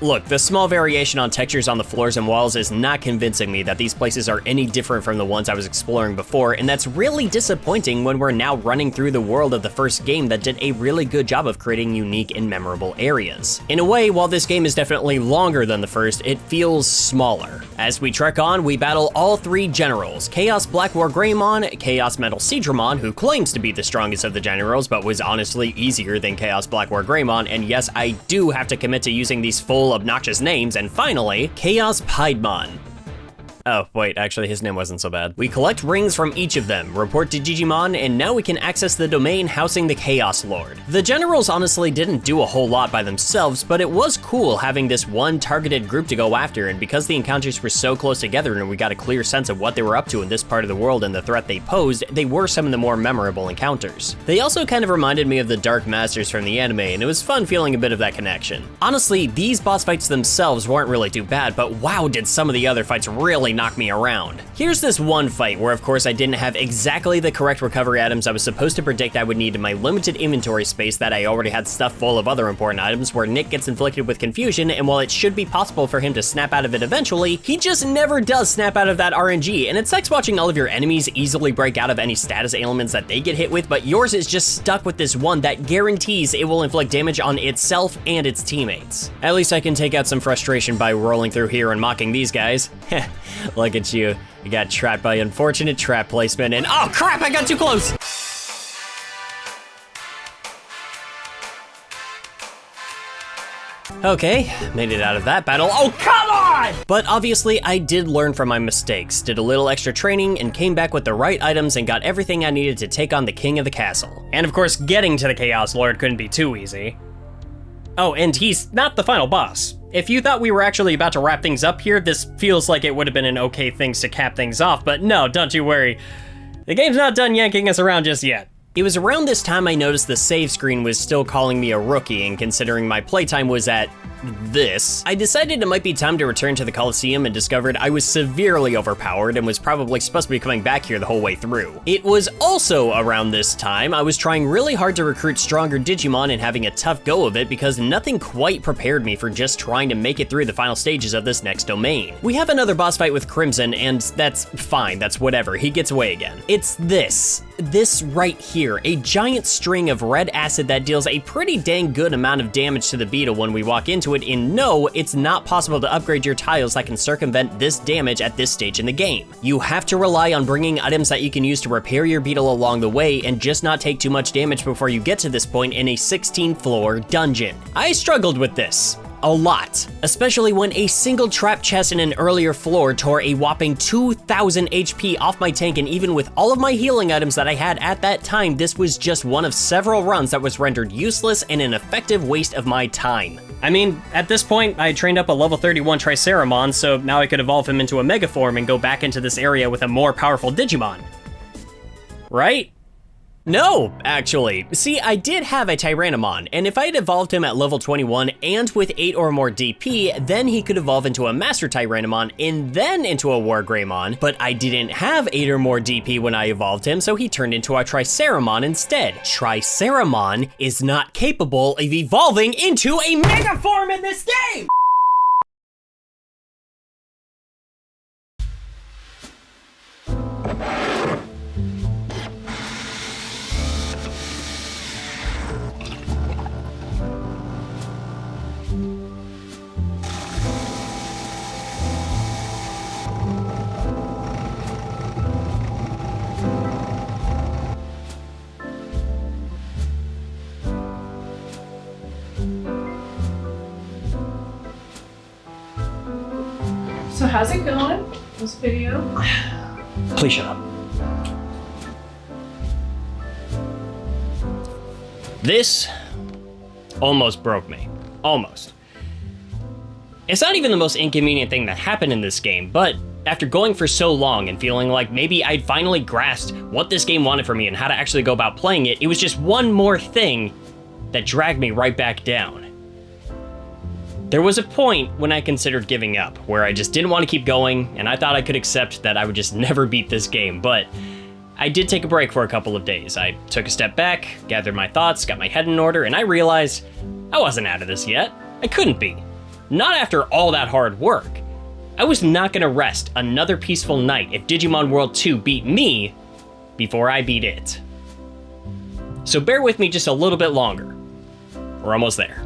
look, the small variation on textures on the floors and walls is not convincing me that these places are any different from the ones I was exploring before, and that's really disappointing when we're now running through the world of the first game that did a really good job of creating unique and memorable areas. In a way, while this game is definitely longer than the first, it feels smaller. As we trek on, we battle all three generals, Chaos Black War Greymon, Chaos Metal Seadramon, who claims to be the strongest of the generals, but was honestly easier than Chaos Black War Greymon, and yes, I do have to commit to using these full obnoxious names, and finally, Chaos Piedmon. Oh, wait, actually his name wasn't so bad. We collect rings from each of them, report to Digimon, and now we can access the domain housing the Chaos Lord. The generals honestly didn't do a whole lot by themselves, but it was cool having this one targeted group to go after, and because the encounters were so close together and we got a clear sense of what they were up to in this part of the world and the threat they posed, they were some of the more memorable encounters. They also kind of reminded me of the Dark Masters from the anime, and it was fun feeling a bit of that connection. Honestly, these boss fights themselves weren't really too bad, but wow did some of the other fights really knock me around. Here's this one fight where of course I didn't have exactly the correct recovery items I was supposed to predict I would need in my limited inventory space that I already had stuff full of other important items, where Nick gets inflicted with confusion, and while it should be possible for him to snap out of it eventually, he just never does snap out of that RNG, and it sucks watching all of your enemies easily break out of any status ailments that they get hit with, but yours is just stuck with this one that guarantees it will inflict damage on itself and its teammates. At least I can take out some frustration by rolling through here and mocking these guys. Look at you got trapped by unfortunate trap placement and oh crap, I got too close! Okay, made it out of that battle. Oh, come on! But obviously I did learn from my mistakes, did a little extra training, and came back with the right items and got everything I needed to take on the king of the castle. And of course, getting to the Chaos Lord couldn't be too easy. Oh, and he's not the final boss. If you thought we were actually about to wrap things up here, this feels like it would have been an okay thing to cap things off, but no, don't you worry. The game's not done yanking us around just yet. It was around this time I noticed the save screen was still calling me a rookie, and considering my playtime was at this, I decided it might be time to return to the Coliseum and discovered I was severely overpowered and was probably supposed to be coming back here the whole way through. It was also around this time I was trying really hard to recruit stronger Digimon and having a tough go of it because nothing quite prepared me for just trying to make it through the final stages of this next domain. We have another boss fight with Crimson, and that's fine, that's whatever, he gets away again. It's this right here, a giant string of red acid that deals a pretty dang good amount of damage to the Beetle when we walk into it, and no, it's not possible to upgrade your tiles that can circumvent this damage at this stage in the game. You have to rely on bringing items that you can use to repair your Beetle along the way and just not take too much damage before you get to this point in a 16-floor dungeon. I struggled with this a lot, especially when a single trap chest in an earlier floor tore a whopping 2,000 HP off my tank, and even with all of my healing items that I had at that time, this was just one of several runs that was rendered useless and an effective waste of my time. I mean, at this point, I trained up a level 31 Triceramon, so now I could evolve him into a Mega Form and go back into this area with a more powerful Digimon. Right? No, actually. See, I did have a Tyrannomon, and if I had evolved him at level 21 and with 8 or more DP, then he could evolve into a Master Tyrannomon and then into a War Greymon, but I didn't have 8 or more DP when I evolved him, so he turned into a Triceramon instead. Triceramon is not capable of evolving into a Mega Form in this game! So how's it going, this video? Please shut up. This almost broke me. Almost. It's not even the most inconvenient thing that happened in this game, but after going for so long and feeling like maybe I'd finally grasped what this game wanted from me and how to actually go about playing it, it was just one more thing that dragged me right back down. There was a point when I considered giving up, where I just didn't want to keep going, and I thought I could accept that I would just never beat this game, but I did take a break for a couple of days. I took a step back, gathered my thoughts, got my head in order, and I realized I wasn't out of this yet. I couldn't be. Not after all that hard work. I was not gonna rest another peaceful night if Digimon World 2 beat me before I beat it. So bear with me just a little bit longer. We're almost there.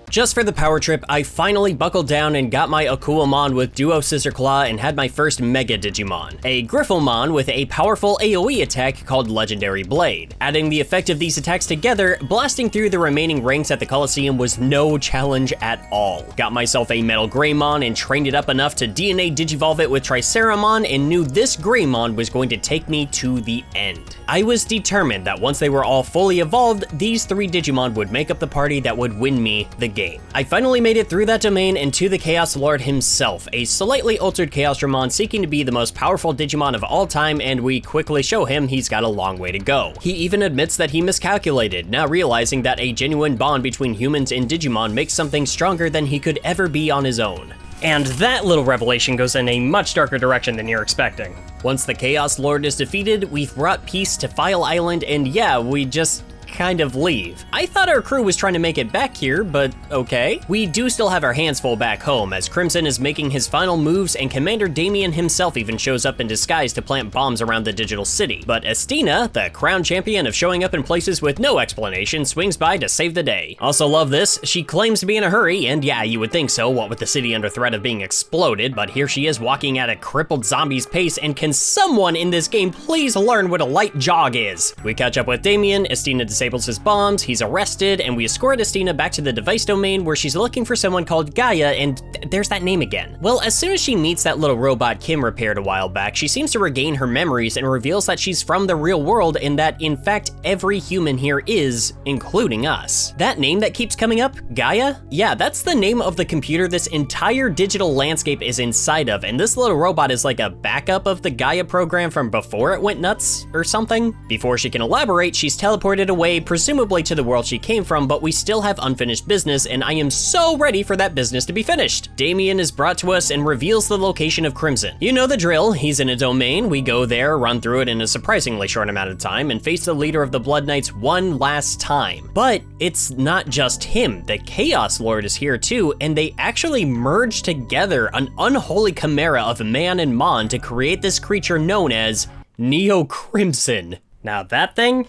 Just for the power trip, I finally buckled down and got my Akuamon with Duo Scissor Claw and had my first Mega Digimon, a Grifflemon with a powerful AoE attack called Legendary Blade. Adding the effect of these attacks together, blasting through the remaining ranks at the Coliseum was no challenge at all. Got myself a Metal Greymon and trained it up enough to DNA Digivolve it with Triceramon and knew this Greymon was going to take me to the end. I was determined that once they were all fully evolved, these 3 Digimon would make up the party that would win me the game. I finally made it through that domain and to the Chaos Lord himself, a slightly altered Chaosdramon seeking to be the most powerful Digimon of all time, and we quickly show him he's got a long way to go. He even admits that he miscalculated, now realizing that a genuine bond between humans and Digimon makes something stronger than he could ever be on his own. And that little revelation goes in a much darker direction than you're expecting. Once the Chaos Lord is defeated, we've brought peace to File Island, and yeah, we just kind of leave. I thought our crew was trying to make it back here, but okay. We do still have our hands full back home, as Crimson is making his final moves and Commander Damien himself even shows up in disguise to plant bombs around the digital city. But Estina, the crown champion of showing up in places with no explanation, swings by to save the day. Also love this, she claims to be in a hurry, and yeah, you would think so, what with the city under threat of being exploded, but here she is walking at a crippled zombie's pace, and can someone in this game please learn what a light jog is? We catch up with Damien, Estina disables his bombs, he's arrested, and we escort Estina back to the device domain where she's looking for someone called Gaia, and there's that name again. Well, as soon as she meets that little robot Kim repaired a while back, she seems to regain her memories and reveals that she's from the real world and that, in fact, every human here is, including us. That name that keeps coming up, Gaia? Yeah, that's the name of the computer this entire digital landscape is inside of, and this little robot is like a backup of the Gaia program from before it went nuts or something. Before she can elaborate, she's teleported away, presumably to the world she came from, but we still have unfinished business, and I am so ready for that business to be finished. Damien is brought to us and reveals the location of Crimson. You know the drill, he's in a domain, we go there, run through it in a surprisingly short amount of time, and face the leader of the Blood Knights one last time. But it's not just him, the Chaos Lord is here too, and they actually merge together an unholy chimera of man and Mon to create this creature known as Neo Crimson. Now that thing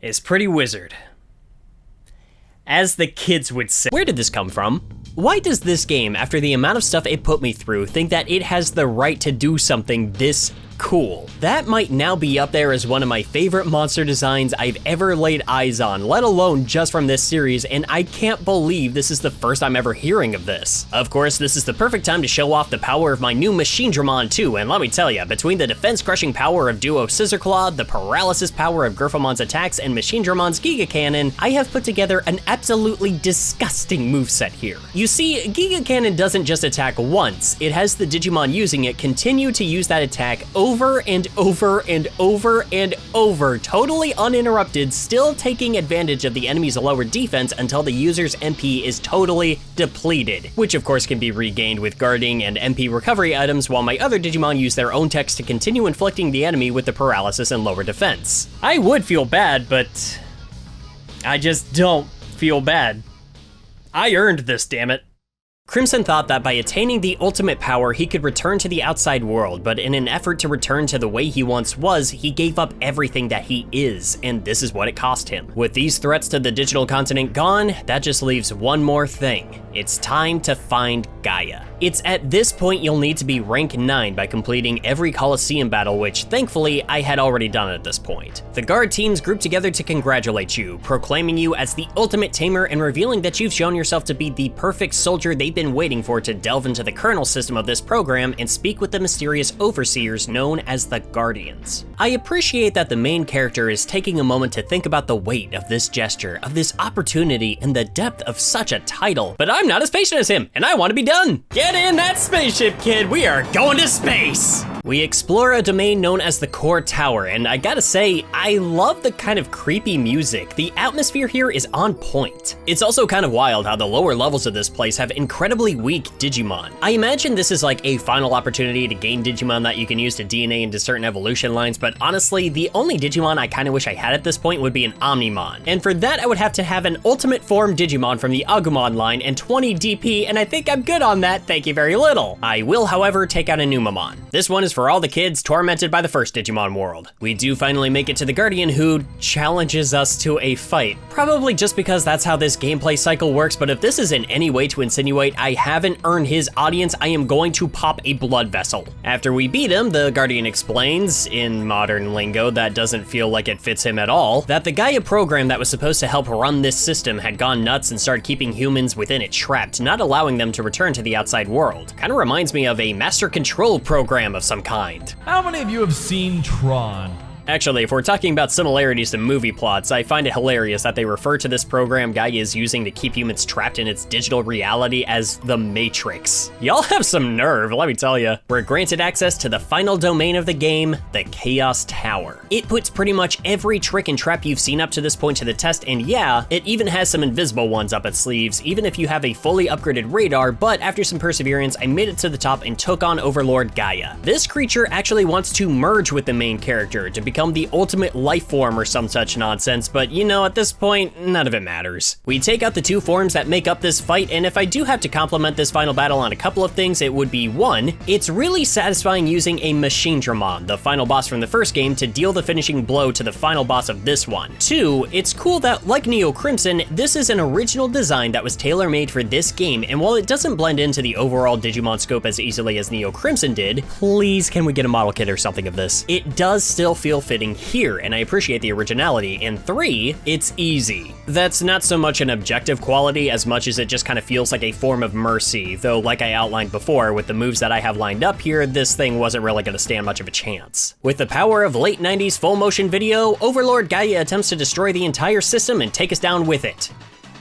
is pretty wizard, as the kids would say. Where did this come from? Why does this game, after the amount of stuff it put me through, think that it has the right to do something this cool? That might now be up there as one of my favorite monster designs I've ever laid eyes on, let alone just from this series, and I can't believe this is the first I'm ever hearing of this. Of course, this is the perfect time to show off the power of my new Machinedramon too, and let me tell ya, between the defense-crushing power of Duo Scissor Claw, the paralysis power of Griffomon's attacks, and Machinedramon's Giga Cannon, I have put together an absolutely disgusting moveset here. You see, Giga Cannon doesn't just attack once, it has the Digimon using it continue to use that attack over and over and over and over, totally uninterrupted, still taking advantage of the enemy's lower defense until the user's MP is totally depleted, which of course can be regained with guarding and MP recovery items, while my other Digimon use their own techs to continue inflicting the enemy with the paralysis and lower defense. I would feel bad, but I just don't feel bad. I earned this, damn it. Crimson thought that by attaining the ultimate power, he could return to the outside world, but in an effort to return to the way he once was, he gave up everything that he is, and this is what it cost him. With these threats to the digital continent gone, that just leaves one more thing. It's time to find Gaia. It's at this point you'll need to be rank 9 by completing every Coliseum battle, which thankfully I had already done at this point. The guard teams group together to congratulate you, proclaiming you as the ultimate tamer and revealing that you've shown yourself to be the perfect soldier they've been waiting for to delve into the kernel system of this program and speak with the mysterious overseers known as the Guardians. I appreciate that the main character is taking a moment to think about the weight of this gesture, of this opportunity, and the depth of such a title, but I'm not as patient as him, and I want to be done. Get in that spaceship, kid, we are going to space! We explore a domain known as the Core Tower, and I gotta say, I love the kind of creepy music. The atmosphere here is on point. It's also kind of wild how the lower levels of this place have incredibly weak Digimon. I imagine this is like a final opportunity to gain Digimon that you can use to DNA into certain evolution lines, but honestly, the only Digimon I kinda wish I had at this point would be an Omnimon. And for that, I would have to have an Ultimate Form Digimon from the Agumon line and 20 DP, and I think I'm good on that, thank you very little. I will, however, take out a Numamon. This one is for all the kids tormented by the first Digimon World. We do finally make it to the Guardian, who challenges us to a fight. Probably just because that's how this gameplay cycle works, but if this is in any way to insinuate I haven't earned his audience, I am going to pop a blood vessel. After we beat him, the Guardian explains, in modern lingo that doesn't feel like it fits him at all, that the Gaia program that was supposed to help run this system had gone nuts and started keeping humans within it trapped, not allowing them to return to the outside world. Kinda reminds me of a master control program of some kind. How many of you have seen Tron? Actually, if we're talking about similarities to movie plots, I find it hilarious that they refer to this program Gaia is using to keep humans trapped in its digital reality as the Matrix. Y'all have some nerve, let me tell ya. We're granted access to the final domain of the game, the Chaos Tower. It puts pretty much every trick and trap you've seen up to this point to the test, and yeah, it even has some invisible ones up its sleeves, even if you have a fully upgraded radar, but after some perseverance, I made it to the top and took on Overlord Gaia. This creature actually wants to merge with the main character to become the ultimate life form or some such nonsense, but you know, at this point, none of it matters. We take out the two forms that make up this fight, and if I do have to compliment this final battle on a couple of things, it would be 1, it's really satisfying using a Machinedramon, the final boss from the first game, to deal the finishing blow to the final boss of this one. 2, it's cool that, like Neo Crimson, this is an original design that was tailor-made for this game, and while it doesn't blend into the overall Digimon scope as easily as Neo Crimson did, please can we get a model kit or something of this? It does still feel fitting here, and I appreciate the originality. And 3, it's easy. That's not so much an objective quality as much as it just kind of feels like a form of mercy, though like I outlined before, with the moves that I have lined up here, this thing wasn't really gonna stand much of a chance. With the power of late 90s full motion video, Overlord Gaia attempts to destroy the entire system and take us down with it.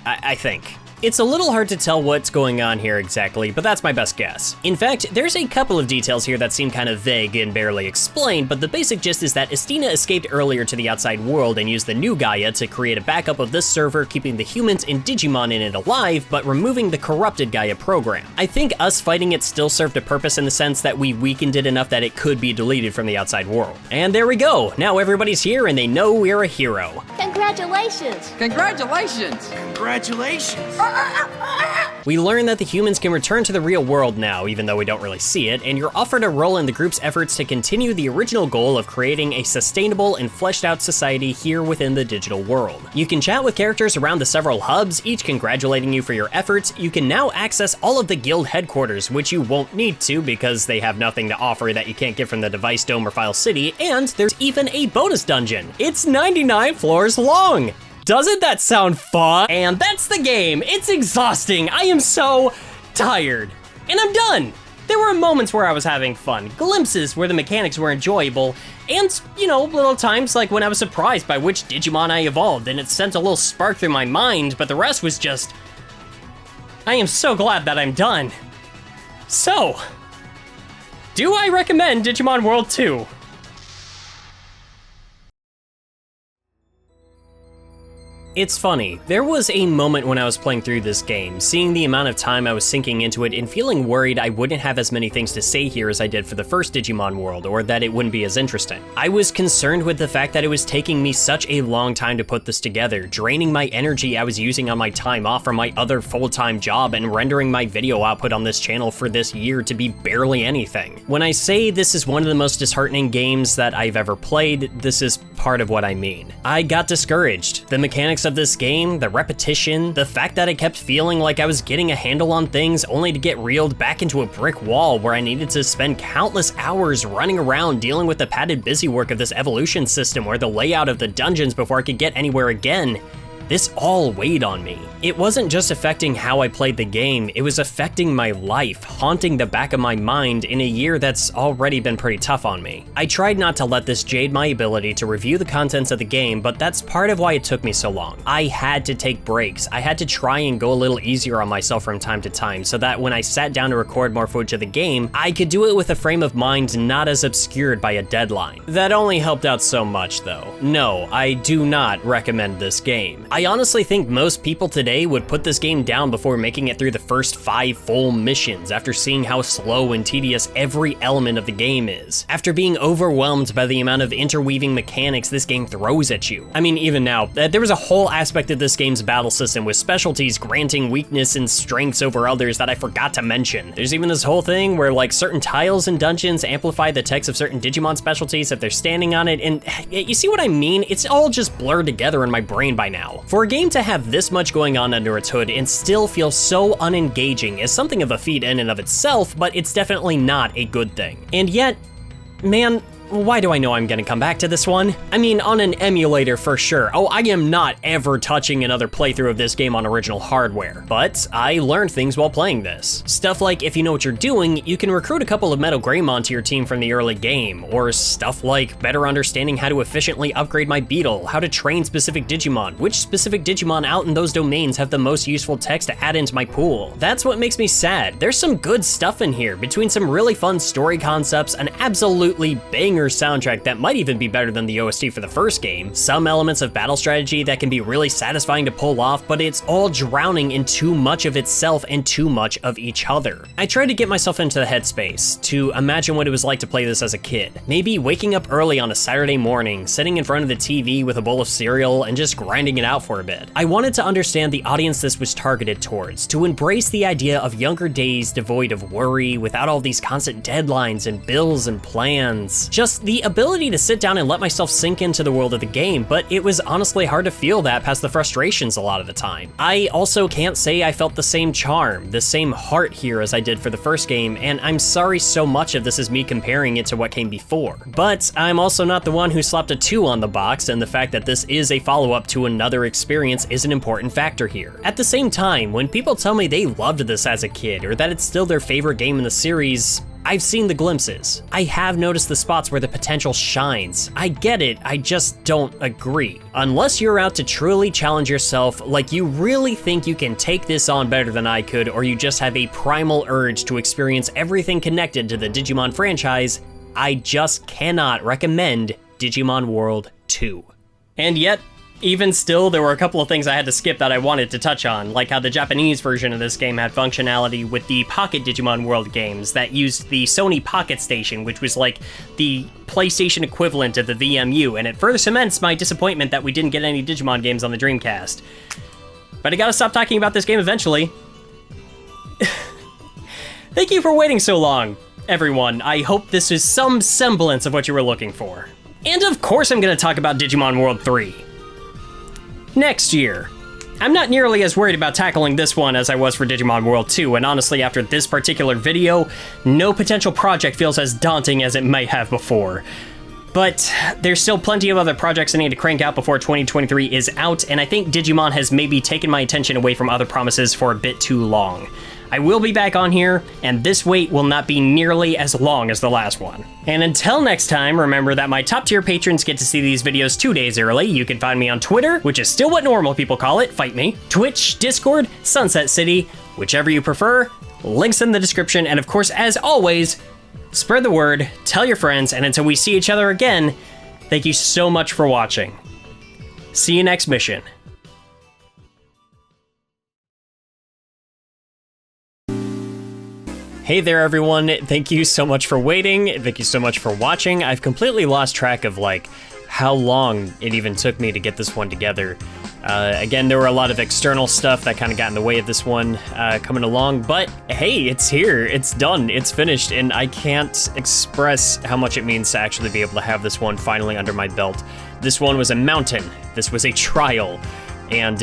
I think. It's a little hard to tell what's going on here exactly, but that's my best guess. In fact, there's a couple of details here that seem kind of vague and barely explained, but the basic gist is that Estina escaped earlier to the outside world and used the new Gaia to create a backup of this server, keeping the humans and Digimon in it alive, but removing the corrupted Gaia program. I think us fighting it still served a purpose in the sense that we weakened it enough that it could be deleted from the outside world. And there we go, now everybody's here and they know we're a hero. Congratulations! Congratulations! Congratulations! We learn that the humans can return to the real world now, even though we don't really see it, and you're offered a role in the group's efforts to continue the original goal of creating a sustainable and fleshed out society here within the digital world. You can chat with characters around the several hubs, each congratulating you for your efforts. You can now access all of the guild headquarters, which you won't need to because they have nothing to offer that you can't get from the Device Dome or File City, and there's even a bonus dungeon. It's 99 floors long! Doesn't that sound fun? And that's the game. It's exhausting. I am so tired. And I'm done. There were moments where I was having fun, glimpses where the mechanics were enjoyable, and, you know, little times like when I was surprised by which Digimon I evolved and it sent a little spark through my mind, but the rest was just... I am so glad that I'm done. So, do I recommend Digimon World 2? It's funny, there was a moment when I was playing through this game, seeing the amount of time I was sinking into it and feeling worried I wouldn't have as many things to say here as I did for the first Digimon World, or that it wouldn't be as interesting. I was concerned with the fact that it was taking me such a long time to put this together, draining my energy I was using on my time off from my other full-time job and rendering my video output on this channel for this year to be barely anything. When I say this is one of the most disheartening games that I've ever played, this is part of what I mean. I got discouraged. The mechanics of this game, the repetition, the fact that I kept feeling like I was getting a handle on things only to get reeled back into a brick wall where I needed to spend countless hours running around dealing with the padded busywork of this evolution system or the layout of the dungeons before I could get anywhere again. This all weighed on me. It wasn't just affecting how I played the game, it was affecting my life, haunting the back of my mind in a year that's already been pretty tough on me. I tried not to let this jade my ability to review the contents of the game, but that's part of why it took me so long. I had to take breaks. I had to try and go a little easier on myself from time to time so that when I sat down to record more footage of the game, I could do it with a frame of mind not as obscured by a deadline. That only helped out so much though. No, I do not recommend this game. I honestly think most people today would put this game down before making it through the first 5 full missions after seeing how slow and tedious every element of the game is. After being overwhelmed by the amount of interweaving mechanics this game throws at you. I mean, even now, there was a whole aspect of this game's battle system with specialties granting weakness and strengths over others that I forgot to mention. There's even this whole thing where like certain tiles and dungeons amplify the text of certain Digimon specialties if they're standing on it, and you see what I mean? It's all just blurred together in my brain by now. For a game to have this much going on under its hood and still feel so unengaging is something of a feat in and of itself, but it's definitely not a good thing. And yet, man, why do I know I'm gonna come back to this one? I mean, on an emulator for sure. Oh, I am not ever touching another playthrough of this game on original hardware, but I learned things while playing this. Stuff like, if you know what you're doing, you can recruit a couple of Metal Greymon to your team from the early game, or stuff like better understanding how to efficiently upgrade my Beetle, how to train specific Digimon, which specific Digimon out in those domains have the most useful text to add into my pool. That's what makes me sad. There's some good stuff in here, between some really fun story concepts, an absolutely banger soundtrack that might even be better than the OST for the first game, some elements of battle strategy that can be really satisfying to pull off, but it's all drowning in too much of itself and too much of each other. I tried to get myself into the headspace to imagine what it was like to play this as a kid. Maybe waking up early on a Saturday morning, sitting in front of the TV with a bowl of cereal and just grinding it out for a bit. I wanted to understand the audience this was targeted towards, to embrace the idea of younger days devoid of worry, without all these constant deadlines and bills and plans. Just plus the ability to sit down and let myself sink into the world of the game, but it was honestly hard to feel that past the frustrations a lot of the time. I also can't say I felt the same charm, the same heart here as I did for the first game, and I'm sorry so much if this is me comparing it to what came before. But I'm also not the one who slapped a 2 on the box, and the fact that this is a follow-up to another experience is an important factor here. At the same time, when people tell me they loved this as a kid, or that it's still their favorite game in the series, I've seen the glimpses. I have noticed the spots where the potential shines. I get it, I just don't agree. Unless you're out to truly challenge yourself, like you really think you can take this on better than I could, or you just have a primal urge to experience everything connected to the Digimon franchise, I just cannot recommend Digimon World 2. And yet, even still, there were a couple of things I had to skip that I wanted to touch on, like how the Japanese version of this game had functionality with the Pocket Digimon World games that used the Sony Pocket Station, which was like the PlayStation equivalent of the VMU, and it further cements my disappointment that we didn't get any Digimon games on the Dreamcast. But I gotta stop talking about this game eventually. Thank you for waiting so long, everyone. I hope this is some semblance of what you were looking for. And of course I'm gonna talk about Digimon World 3. Next year. I'm not nearly as worried about tackling this one as I was for Digimon World 2, and honestly after this particular video, no potential project feels as daunting as it might have before. But there's still plenty of other projects I need to crank out before 2023 is out, and I think Digimon has maybe taken my attention away from other promises for a bit too long. I will be back on here, and this wait will not be nearly as long as the last one. And until next time, remember that my top tier patrons get to see these videos 2 days early. You can find me on Twitter, which is still what normal people call it, fight me, Twitch, Discord, Sunset City, whichever you prefer, links in the description, and of course, as always, spread the word, tell your friends, and until we see each other again, thank you so much for watching. See you next mission. Hey there everyone, thank you so much for waiting, thank you so much for watching. I've completely lost track of like how long it even took me to get this one together. Again, there were a lot of external stuff that kind of got in the way of this one coming along, but hey, it's here, it's done, it's finished, and I can't express how much it means to actually be able to have this one finally under my belt. This one was a mountain, this was a trial, and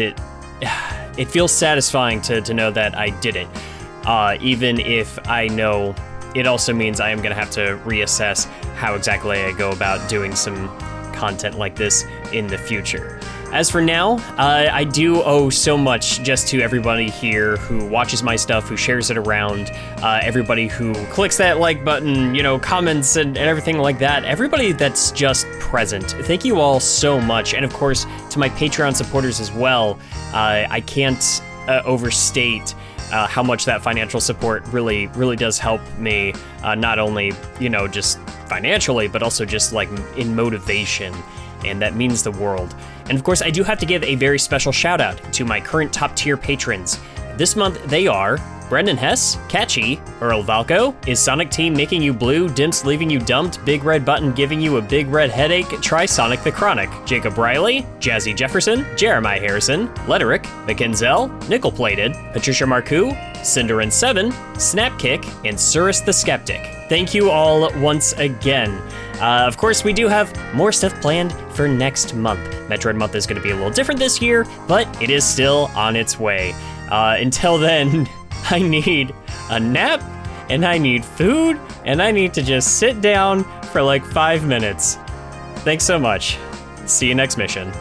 it feels satisfying to know that I did it. Even if I know it also means I am gonna have to reassess how exactly I go about doing some content like this in the future. As for now, I do owe so much just to everybody here who watches my stuff, who shares it around, everybody who clicks that like button, you know, comments and everything like that, everybody that's just present. Thank you all so much, and of course, to my Patreon supporters as well. I can't overstate how much that financial support really does help me, not only, you know, just financially, but also just like in motivation, and that means the world. And of course, I do have to give a very special shout out to my current top tier patrons. This month they are Brendan Hess, Catchy, Earl Valco, Is Sonic Team Making You Blue, Dimps Leaving You Dumped, Big Red Button Giving You a Big Red Headache, Try Sonic the Chronic, Jacob Riley, Jazzy Jefferson, Jeremiah Harrison, Letterick, McKinzel, Nickel Plated, Patricia Marcoux, Cinderin7, Snapkick, and Surus the Skeptic. Thank you all once again. Of course, we do have more stuff planned for next month. Metroid Month is going to be a little different this year, but it is still on its way. Until then, I need a nap, and I need food, and I need to just sit down for like 5 minutes. Thanks so much. See you next mission.